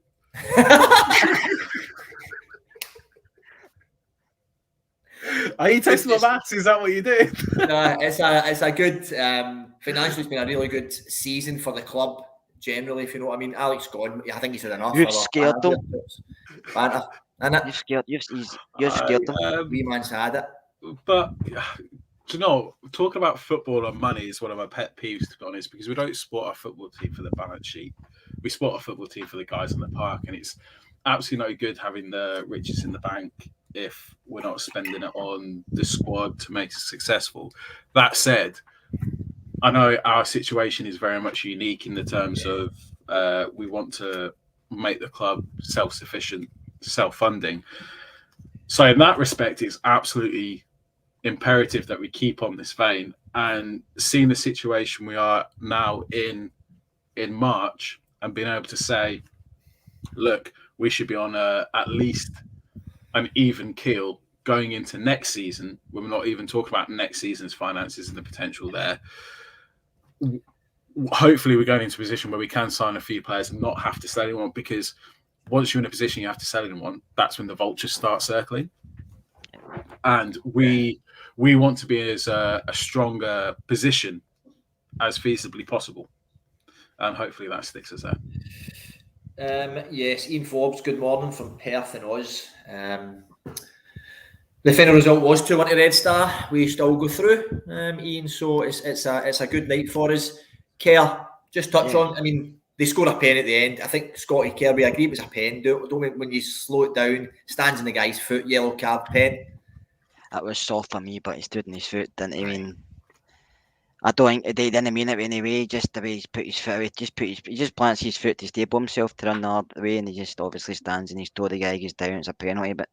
Are you testing my maths? Is that what you did? No, it's a good financially. It's been a really good season for the club generally. If you know what I mean. Alex gone. I think he's had enough. You've scared them. You've scared them. Wee man's had it. But do you know, talking about football and money is one of my pet peeves, to be honest, because we don't support our football team for the balance sheet. We support our football team for the guys in the park, and it's absolutely no good having the riches in the bank if we're not spending it on the squad to make it successful. That said, I know our situation is very much unique in the terms of we want to make the club self-sufficient, self-funding. So in that respect, it's absolutely imperative that we keep on this vein. And seeing the situation we are now in March and being able to say, look, we should be on at least an even keel going into next season, when we're not even talking about next season's finances and the potential there. Hopefully we're going into a position where we can sign a few players and not have to sell anyone, because once you're in a position you have to sell anyone, that's when the vultures start circling. And we want to be as a stronger position as feasibly possible. And hopefully that sticks us there. Yes, Ian Forbes, good morning from Perth and Oz. The final result was 2-1 to Red Star. We still go through, Ian, so it's a good night for us. Kerr, just touch on, I mean, they scored a pen at the end. I think Scotty Kirby agreed it was a pen. Don't when you slow it down, stands in the guy's foot, yellow card, pen. It was soft for me, but he stood in his foot. Didn't he? I mean, I don't think he didn't mean it anyway. Just the way he's put his foot away, he just plants his foot to stable himself to run the other way, and he just obviously stands in his toe. The guy goes down. It's a penalty, but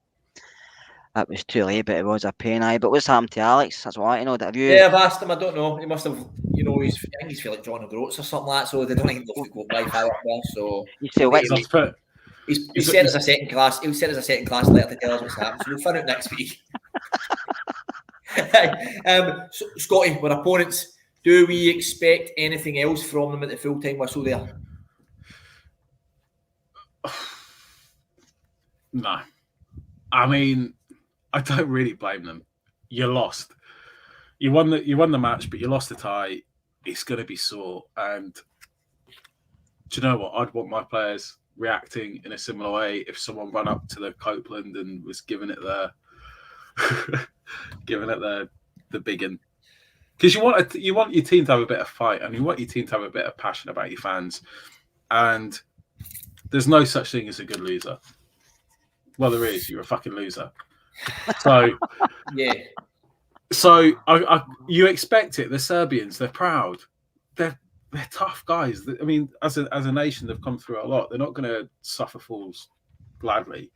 that was too late. But it was a penalty. But what's happened to Alex? That's what I know. Have you? Yeah, I've asked him. I don't know. He must have, I think he's feel like John O'Groats or something like that. So they don't think they'll go Wi-Fi up there. So You say what? he's sent us a second class. He'll send us a second class letter to tell us what's happened. So we'll find out next week. So, Scotty, we're opponents. Do we expect anything else from them at the full-time whistle there? No. I mean, I don't really blame them. You lost. You won the match, but you lost the tie. It's going to be sore. And do you know what? I'd want my players reacting in a similar way if someone ran up to the Copeland and was giving it the big one. Because you want your team to have a bit of fight, and you want your team to have a bit of passion about your fans. And there's no such thing as a good loser. Well, there is. You're a fucking loser. So yeah. So you expect it. The Serbians, they're proud. They're tough guys. I mean, as a nation, they've come through a lot. They're not going to suffer fools gladly.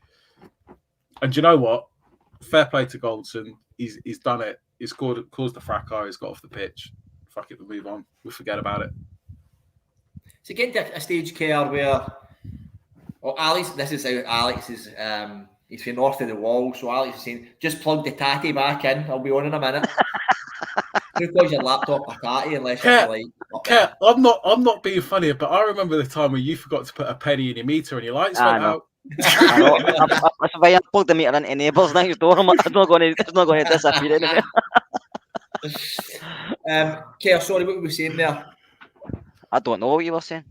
And do you know what? Fair play to Goldson. He's done it. He's caused the fracas. He's got off the pitch. Fuck it, we move on. We forget about it. So getting to a stage, Kerr, where Alex, this is how Alex is. He's from north of the wall, so Alex is saying, just plug the tatty back in. I'll be on in a minute. Who calls your laptop a tatty unless you're like? Kat, I'm not being funny, but I remember the time where you forgot to put a penny in your meter and your lights went out. I know. That's why I plugged the meter into neighbours next door. It's not going to disappear anywhere. Kerr, sorry, what were we saying there? I don't know what you were saying.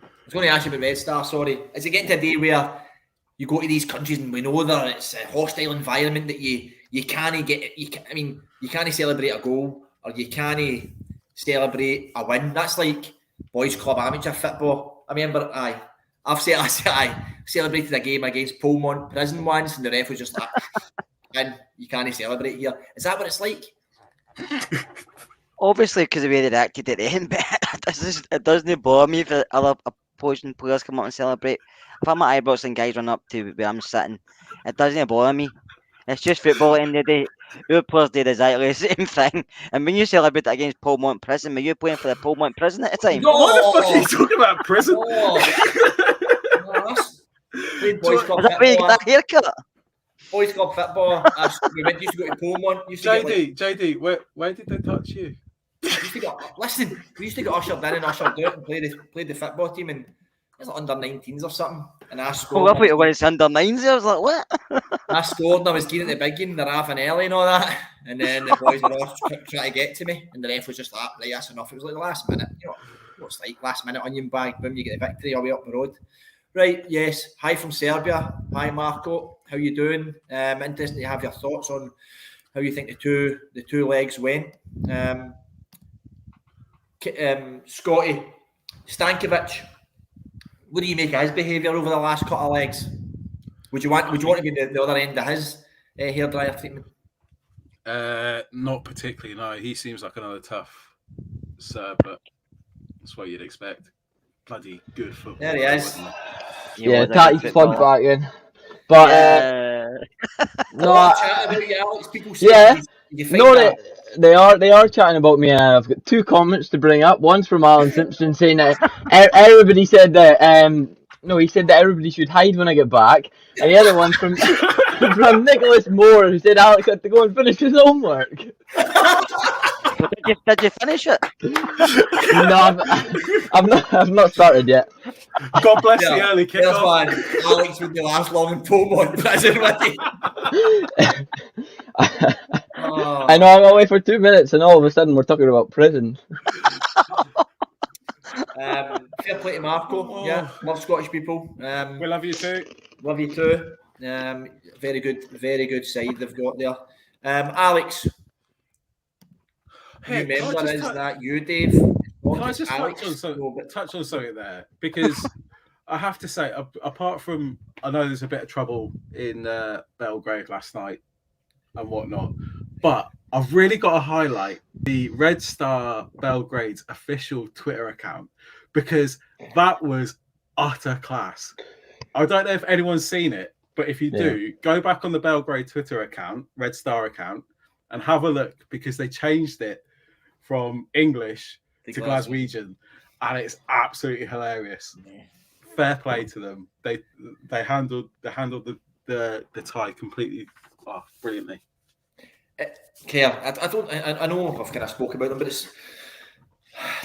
I was going to ask you about Red Star, sorry. Is it getting to a day where you go to these countries and we know that it's a hostile environment that you can't get, you can't celebrate a goal or you can't celebrate a win? That's like boys club amateur football. I remember, I've celebrated a game against Polmont Prison once and the ref was just like, and you can't celebrate here. Is that what it's like? Obviously, because the way they acted at the end, but it doesn't bother me if other opposing players come up and celebrate. If I'm at Ibrox and guys run up to where I'm sitting, it doesn't bother me. It's just football at the end of the day. Your players did exactly the same thing. And when you celebrate against Polmont Prison, were you playing for the Polmont Prison at the time? No, what the fuck are you talking about? Prison? Boys club Was that where you got that haircut? Boys club football. We used to go to Polmont. JD, where did they touch you? We used to get ushered in and ushered out and played the football team, and it was like under 19s or something. And I scored. Oh, I thought it was under 9s. I was like, what? I scored and I was getting at the big game, the Ravanelli and all that. And then the boys were all trying to get to me, and the ref was just like, right, that's enough. It was like the last minute. You know what it's like, last minute onion bag, boom, you get the victory, away up the road. Right, yes. Hi from Serbia. Hi, Marco. How you doing? Interesting to have your thoughts on how you think the two legs went. Scotty Stankovic, what do you make of his behaviour over the last couple of legs? Would you want to be the other end of his hairdryer treatment? Not particularly. No, he seems like another tough Serb, but that's what you'd expect. Bloody good football. There he is. Yeah, Tatty's plugged back in. But no, chat about you, Alex. People say they are chatting about me. I've got two comments to bring up. One's from Alan Simpson saying that everybody said that he said that everybody should hide when I get back. And the other one's from Nicholas Moore, who said Alex had to go and finish his homework. Did you finish it? No, I've not started yet. God bless the early kickoff. Alex would be last long in Polmont Prison, would he? I know, I'm away for 2 minutes and all of a sudden we're talking about prison. Fair play to Marco. Yeah, love Scottish people. We love you too. Love you too. Very good side they've got there. Alex, hey, new member, is that you, Dave? Can I just touch on something there? Because I have to say, apart from, I know there's a bit of trouble in Belgrade last night. and whatnot. But I've really got to highlight the Red Star Belgrade's official Twitter account, because that was utter class. I don't know if anyone's seen it, but if you do, go back on the Belgrade Twitter account, Red Star account, and have a look, because they changed it from English to Glaswegian, and it's absolutely hilarious. Yeah. Fair play to them. They handled the tie completely brilliantly. Care. I know I've kind of spoke about them, but it's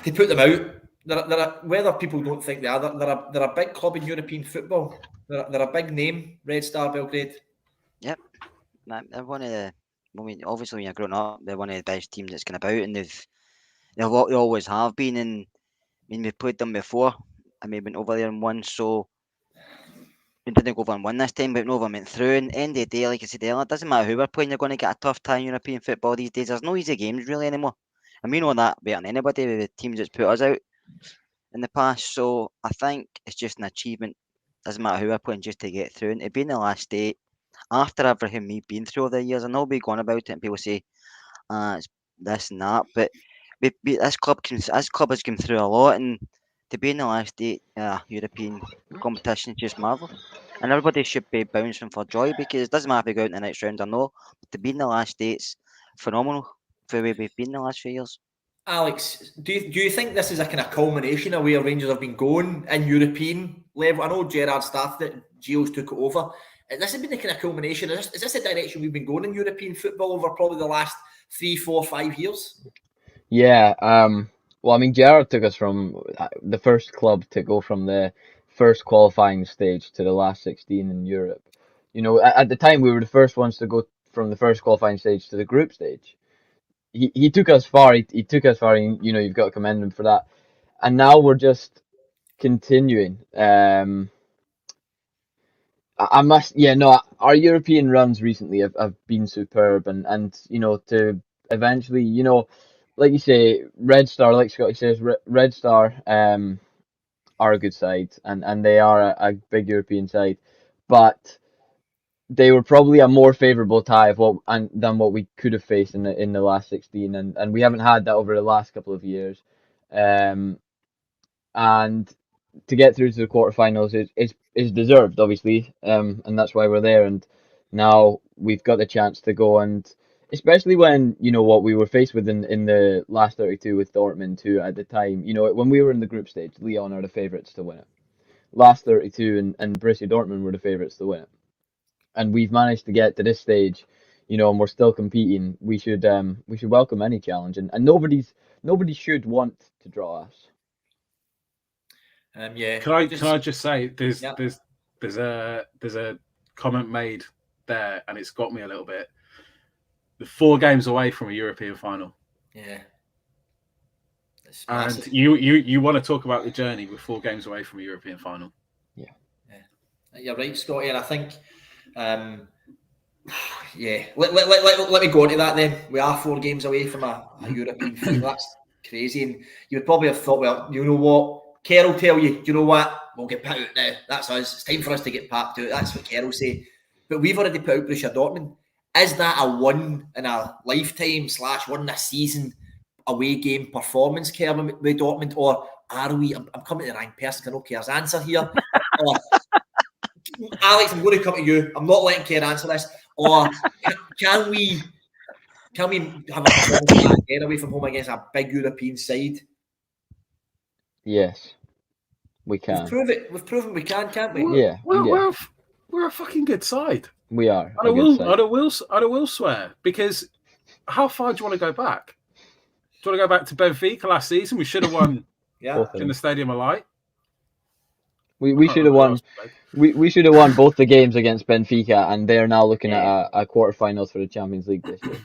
they put them out. Whether people don't think they are, they're a big club in European football. They're a big name, Red Star Belgrade. Yep, they're one of the. I mean, obviously when you're growing up, they're one of the best teams that's kind of about, and they always have been. And I mean, we've played them before. I mean, went over there and won, so we didn't go over and win this time, but went over and went through. And end of the day, like I said earlier, it doesn't matter who we're playing, you're going to get a tough time in European football these days. There's no easy games really anymore. And we know that better than anybody with the teams that's put us out in the past. So I think it's just an achievement. Doesn't matter who we're playing, just to get through. And to be in the last eight, after everything we've been through over the years, I know we've gone about it and people say, it's this and that, but this club has come through a lot, and to be in the last eight European competition is just marvellous. And everybody should be bouncing for joy, because it doesn't matter if we go out in the next round or no, but to be in the last eight's phenomenal for the way we've been the last few years. Alex, do you think this is a kind of culmination of where Rangers have been going in European level? I know Gerrard started it, Gio's took it over. This has been the kind of culmination. Is this the direction we've been going in European football over probably the last 3, 4, 5 years? Yeah. Well, I mean, Gerrard took us from the first club to go from the first qualifying stage to the last 16 in Europe. You know, at the time we were the first ones to go from the first qualifying stage to the group stage. He took us far. He took us far. And, you know, you've got to commend him for that. And now we're just continuing. I must, yeah, no, our European runs recently have been superb, and you know, to eventually, you know, like you say, Red Star, like Scotty says, Red Star are a good side, and they are a big European side, but they were probably a more favourable tie than what we could have faced in the last 16, and we haven't had that over the last couple of years, and to get through to the quarterfinals is deserved, obviously, and that's why we're there. And now we've got the chance to go, and especially when you know what we were faced with in the last 32 with Dortmund, who at the time, you know, when we were in the group stage, Lyon are the favourites to win it. Last 32 and Borussia Dortmund were the favourites to win it, and we've managed to get to this stage, you know, and we're still competing. We should welcome any challenge, and nobody should want to draw us. Yeah. Can I just say there's a comment made there, and it's got me a little bit. The 4 games away from a European final. Yeah. And you want to talk about the journey with 4 games away from a European final. Yeah. You're right, Scotty, and I think yeah. Let me go on to that then. We are 4 games away from a European final. That's crazy. And you would probably have thought, well, you know what? Kerr will tell you, you know what? We'll get put out now. That's us. It's time for us to get packed out. That's what Kerr will say. But we've already put out Borussia Dortmund. Is that a one in a lifetime / one in a season away game performance, Kerr, with Dortmund? Or are we? I'm coming to the right person. I know Kerr's answer here. Alex, I'm going to come to you. I'm not letting Kerr answer this. Or can we have a performance again away from home against a big European side? Yes, we can. We've proven we can, can't we? Yeah. We're a fucking good side. We are. I will swear, because how far do you want to go back? Do you want to go back to Benfica last season? We should have won in the Stadium of Light. We should have won. We should have won both the games against Benfica, and they're now looking at a quarterfinals for the Champions League this year.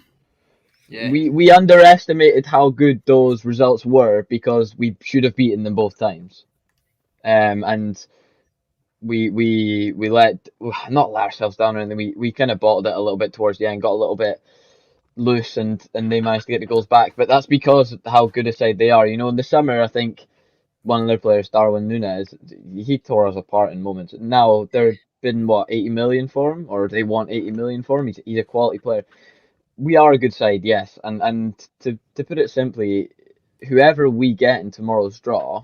Yeah. We underestimated how good those results were because we should have beaten them both times, and we not let ourselves down or anything. We kind of bottled it a little bit towards the end, got a little bit loose, and they managed to get the goals back. But that's because of how good a side they are. You know, in the summer, I think one of their players, Darwin Núñez, he tore us apart in moments. Now they're bidding 80 million for him, or they want 80 million for him. He's a quality player. we are a good side, yes, and to put it simply, whoever we get in tomorrow's draw,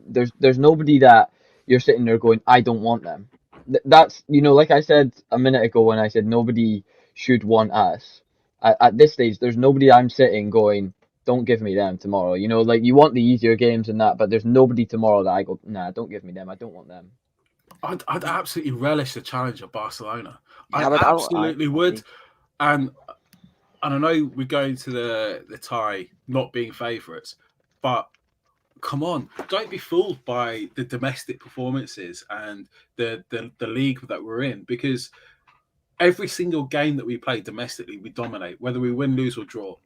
there's nobody that you're sitting there going, I don't want them. That's, like I said a minute ago when I said nobody should want us. At this stage, there's nobody I'm sitting going, don't give me them tomorrow. Like you want the easier games and that, but there's nobody tomorrow that I go, nah, don't give me them. I don't want them. I'd absolutely relish the challenge of Barcelona. Yeah, I absolutely would. And I know we're going to the tie not being favourites, but come on, don't be fooled by the domestic performances and the league that we're in, because every single game that we play domestically, we dominate. Whether we win, lose, or draw,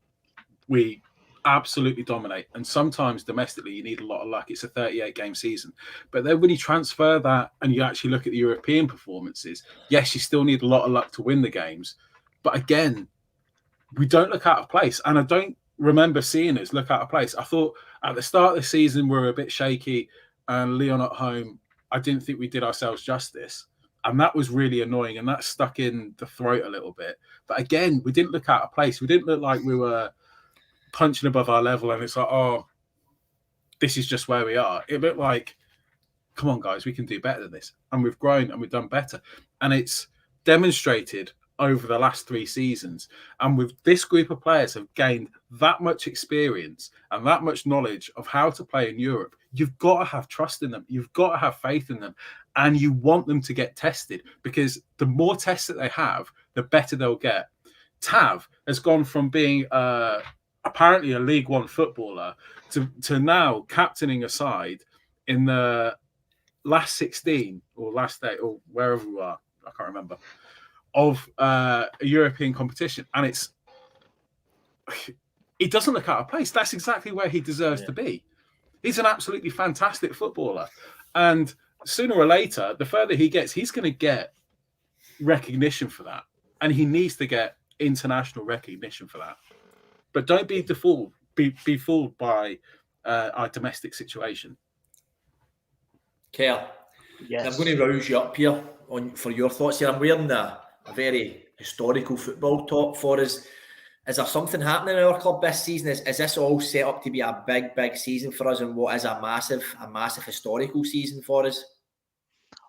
we absolutely dominate. And sometimes domestically, you need a lot of luck. It's a 38-game season. But then when you transfer that and you actually look at the European performances, yes, you still need a lot of luck to win the games. But again, we don't look out of place. And I don't remember seeing us look out of place. I thought at the start of the season, we were a bit shaky. And Lyon at home, I didn't think we did ourselves justice. And that was really annoying. And that stuck in the throat a little bit. But again, we didn't look out of place. We didn't look like we were punching above our level. And it's like, oh, this is just where we are. It looked like, come on, guys, we can do better than this. And we've grown and we've done better. And it's demonstrated over the last 3 seasons. And with this group of players have gained that much experience and that much knowledge of how to play in Europe, you've got to have trust in them. You've got to have faith in them. And you want them to get tested, because the more tests that they have, the better they'll get. Tav has gone from being apparently a League One footballer to now captaining a side in the last 16 or last 8 or wherever we are, I can't remember, of a European competition. And it doesn't look out of place. That's exactly where he deserves to be. He's an absolutely fantastic footballer. And sooner or later, the further he gets, he's going to get recognition for that. And he needs to get international recognition for that. But don't be fooled by our domestic situation. Kerr, Yes. I'm going to rouse you up here for your thoughts here. I'm wearing a very historical football top for us. Is there something happening in our club this season? Is this all set up to be a big season for us, and what is a massive historical season for us?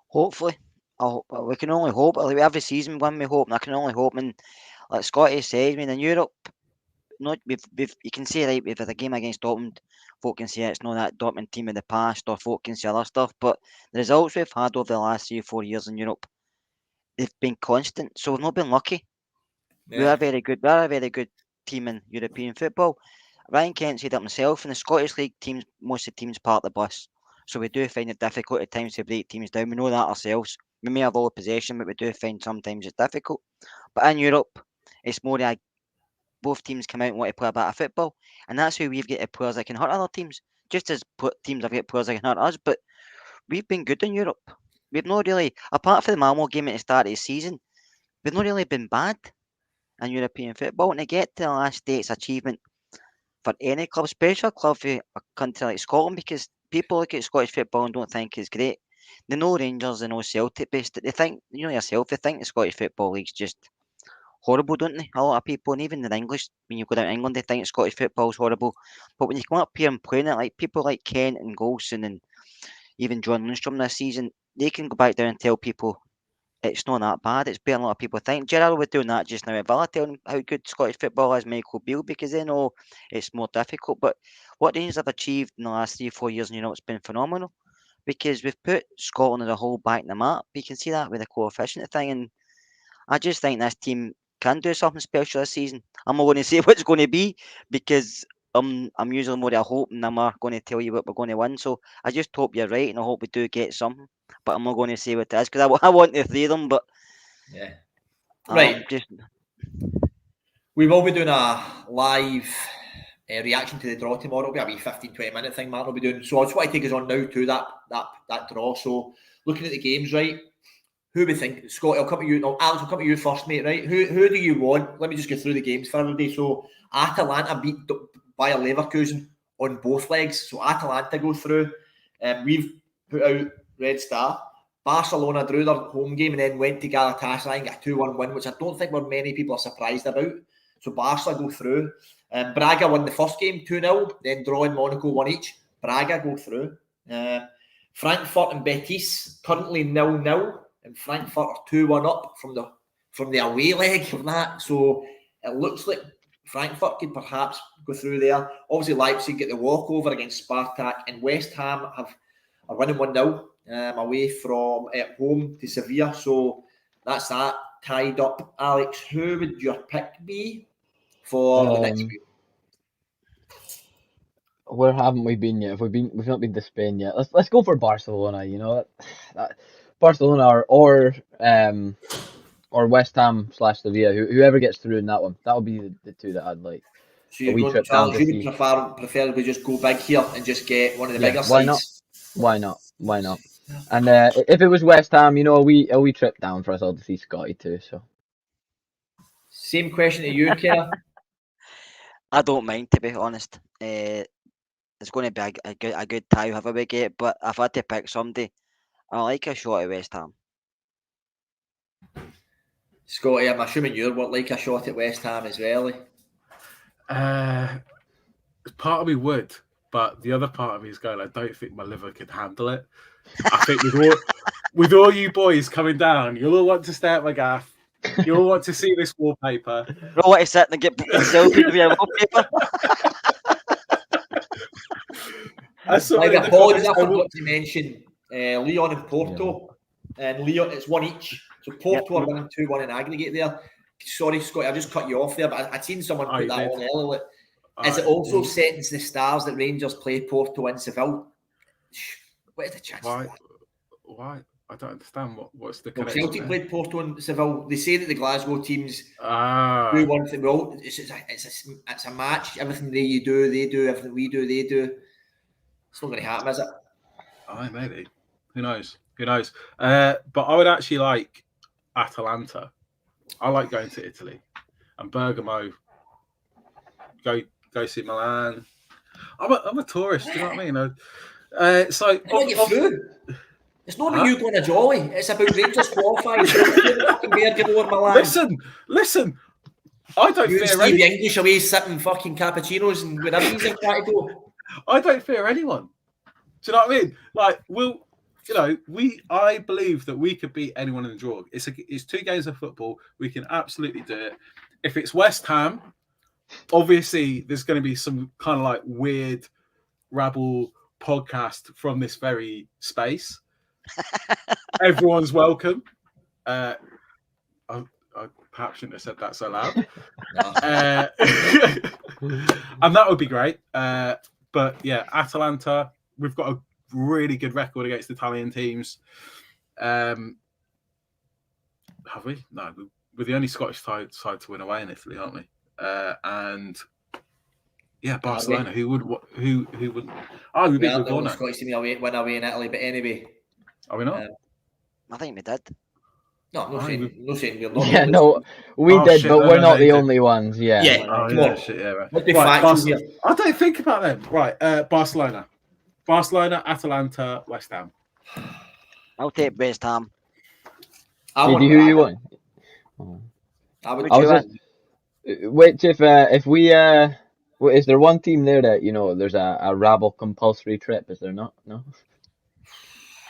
Hopefully. We can only hope. Like every season when we hope, and I can only hope. And like Scotty says, I mean, in Europe, you can say, right, we've had a game against Dortmund, folk can say it's not that Dortmund team of the past, or folk can say other stuff, but the results we've had over the last 3 or 4 years in Europe, they've been constant, so we've not been lucky. We are very good. We are a very good team in European football. Ryan Kent said it himself, in the Scottish League teams, most of the teams part the bus, so we do find it difficult at times to break teams down. We know that ourselves. We may have all the possession, but we do find sometimes it's difficult. But in Europe, it's more like both teams come out and want to play a bit of football, and that's where we've got players that can hurt other teams, just as teams have got players that can hurt us. But we've been good in Europe. We've not really, apart from the Malmo game at the start of the season, we've not really been bad in European football. And to get to the last day, it's achievement for any club, especially a club for a country like Scotland, because people look at Scottish football and don't think it's great. They know Rangers, they know Celtic, but they think, yourself, they think the Scottish Football League's just horrible, don't they? A lot of people, and even in English, when you go down to England, they think Scottish football's horrible. But when you come up here and playing it, like people like Kent and Golson and even John Lundstrom this season, they can go back down and tell people it's not that bad. It's better than a lot of people think. Gerrard was doing that just now at Villa, telling how good Scottish football is, Michael Beale, because they know it's more difficult. But what Rangers have achieved in the last 3 or 4 years, it's been phenomenal, because we've put Scotland as a whole back in the map. You can see that with the coefficient thing, and I just think this team can do something special this season. I'm not going to say what it's going to be, because I'm usually more of a hope, and I'm not going to tell you what we're going to win. So I just hope you're right, and I hope we do get something. But I'm not going to say what it is, because I want the 3 of them. But yeah, right. We will be doing a live reaction to the draw tomorrow. It'll be a wee 15-20 minute thing Martin will be doing. So I just want to take us on now to that draw. So looking at the games, right? Who we think? Scott, I'll come to you. No, Alex, I'll come to you first, mate, right? Who do you want? Let me just go through the games for everybody. So Atalanta beat Bayer Leverkusen on both legs. So Atalanta go through. We've put out Red Star. Barcelona drew their home game and then went to Galatasaray and got a 2-1 win, which I don't think many people are surprised about. So Barca go through. Braga won the first game 2-0, then drawing Monaco 1 each. Braga go through. Frankfurt and Betis currently 0-0, and Frankfurt are 2-1 up from the away leg of that. So it looks like Frankfurt could perhaps go through there. Obviously, Leipzig get the walkover against Spartak, and West Ham are winning 1-0 away from at home to Sevilla. So that's that tied up. Alex, who would your pick be for the next week? Where haven't we been yet? We've not been to Spain yet. Let's go for Barcelona. You know, Barcelona or West Ham / Sevilla. Whoever gets through in that one, that'll be the two that I'd like. So you would preferably just go big here and just get one of the bigger sides. Why not? And if it was West Ham, you know, a wee trip down for us all to see Scotty too. So. Same question to you, Kerr. I don't mind, to be honest. It's going to be a good tie however we get, but if I had to pick somebody, I like a shot at West Ham. Scotty, I'm assuming you would like a shot at West Ham as well. Part of me would, but the other part of me is going, I don't think my liver could handle it. I think with all you boys coming down, you'll all want to stay at my gaff. You'll all want to see this wallpaper. You'll want to sit and get selfies with your wallpaper. I forgot to mention Lyon and Porto. And Lyon, it's 1 each. So Porto are winning 2-1 in aggregate there. Sorry, Scott, I just cut you off there, but I'd seen someone put that on earlier. Is it also setting the stars that Rangers play Porto and Seville? What is the chance? Why? I don't understand what's the connection. Celtic played Porto and Seville. They say that the Glasgow teams do one thing. Well, it's a match. Everything they do. Everything we do, they do. It's not going to happen, is it? Maybe. Who knows? But I would actually like Atalanta. I like going to Italy and Bergamo. Go see Milan. I'm a tourist. Do you know what I mean? So it's not about you going to jolly. It's about Rangers qualifying. Listen. I don't fear anyone. The English away sipping fucking cappuccinos and whatever he's trying to go. I don't fear anyone. Do you know what I mean? Like, I believe that we could beat anyone in the draw. It's 2 games of football. We can absolutely do it. If it's West Ham, obviously there's going to be some kind of like weird rabble podcast from this very space. Everyone's welcome. I perhaps shouldn't have said that so loud. And that would be great. But yeah, Atalanta, we've got a really good record against Italian teams. Have we? No, we're the only Scottish side to win away in Italy, aren't we? And yeah, Barcelona. Who wouldn't? Oh, we beat Livorno. Scottish team win away in Italy, but anyway. Are we not? I think we did. No saying we're not. Yeah, no, we did, but we're not the only ones. Yeah. Yeah. Right. I don't think about them. Right. Barcelona, Atalanta, West Ham. I'll take West Ham. Who you want? Which if we is there one team there that there's a rabble compulsory trip? Is there not? No.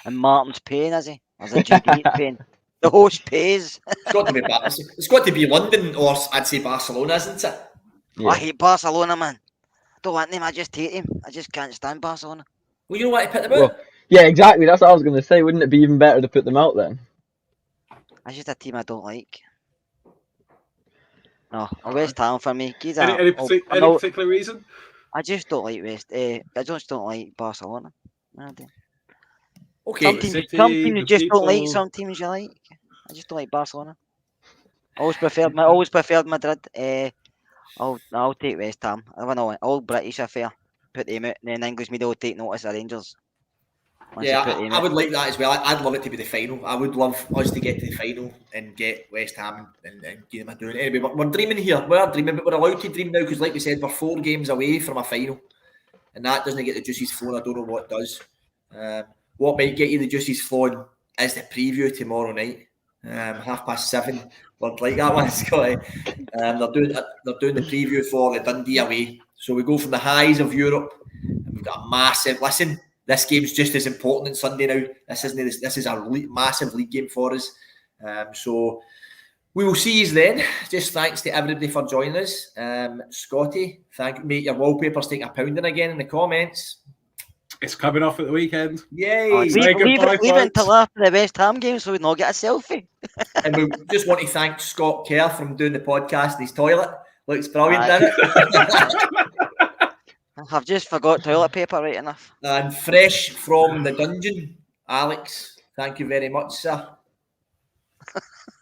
And Martin's paying, is he? Or is it Judy paying? The host pays. It's got to be London, or I'd say Barcelona, isn't it? Yeah. I hate Barcelona, man. I don't want them. I just hate him. I just can't stand Barcelona. Well, you know what? To put them out. Yeah, exactly. That's what I was going to say. Wouldn't it be even better to put them out then? It's just a team I don't like. No, West Ham for me. Any particular reason? I just don't like I just don't like Barcelona. Okay. Some teams you just don't like. Some teams you like. I just don't like Barcelona. Always preferred Madrid. I'll take West Ham. I don't know. All British affair. Put them out, and then English media will take notice of Rangers. I would like that as well. I'd love it to be the final. I would love us to get to the final and get West Ham and give them a doing. Anyway, we're dreaming here. We're dreaming, but we're allowed to dream now because, like we said, we're 4 games away from a final, and that doesn't get the juices flowing. I don't know what does. What might get you the juices flowing is the preview tomorrow night. 7:30. We'd like that one, Scotty. They're doing the preview for the Dundee away. So we go from the highs of Europe, and we've got a massive. Listen, this game's just as important on Sunday now. This is a massive league game for us. So we will see you then. Just thanks to everybody for joining us. Scotty, thank you, mate. Your wallpaper's taking a pounding again in the comments. It's coming off at the weekend. Yay! Leave it until after the West Ham game so we not get a selfie. And we just want to thank Scott Kerr from doing the podcast in his toilet. Looks brilliant, doesn't it? I've just forgot toilet paper, right enough. And fresh from the dungeon, Alex. Thank you very much, sir.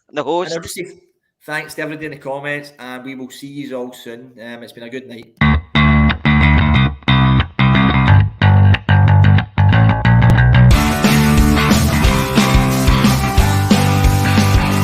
The And host. I'll just say thanks to everybody in the comments, and we will see you all soon. It's been a good night.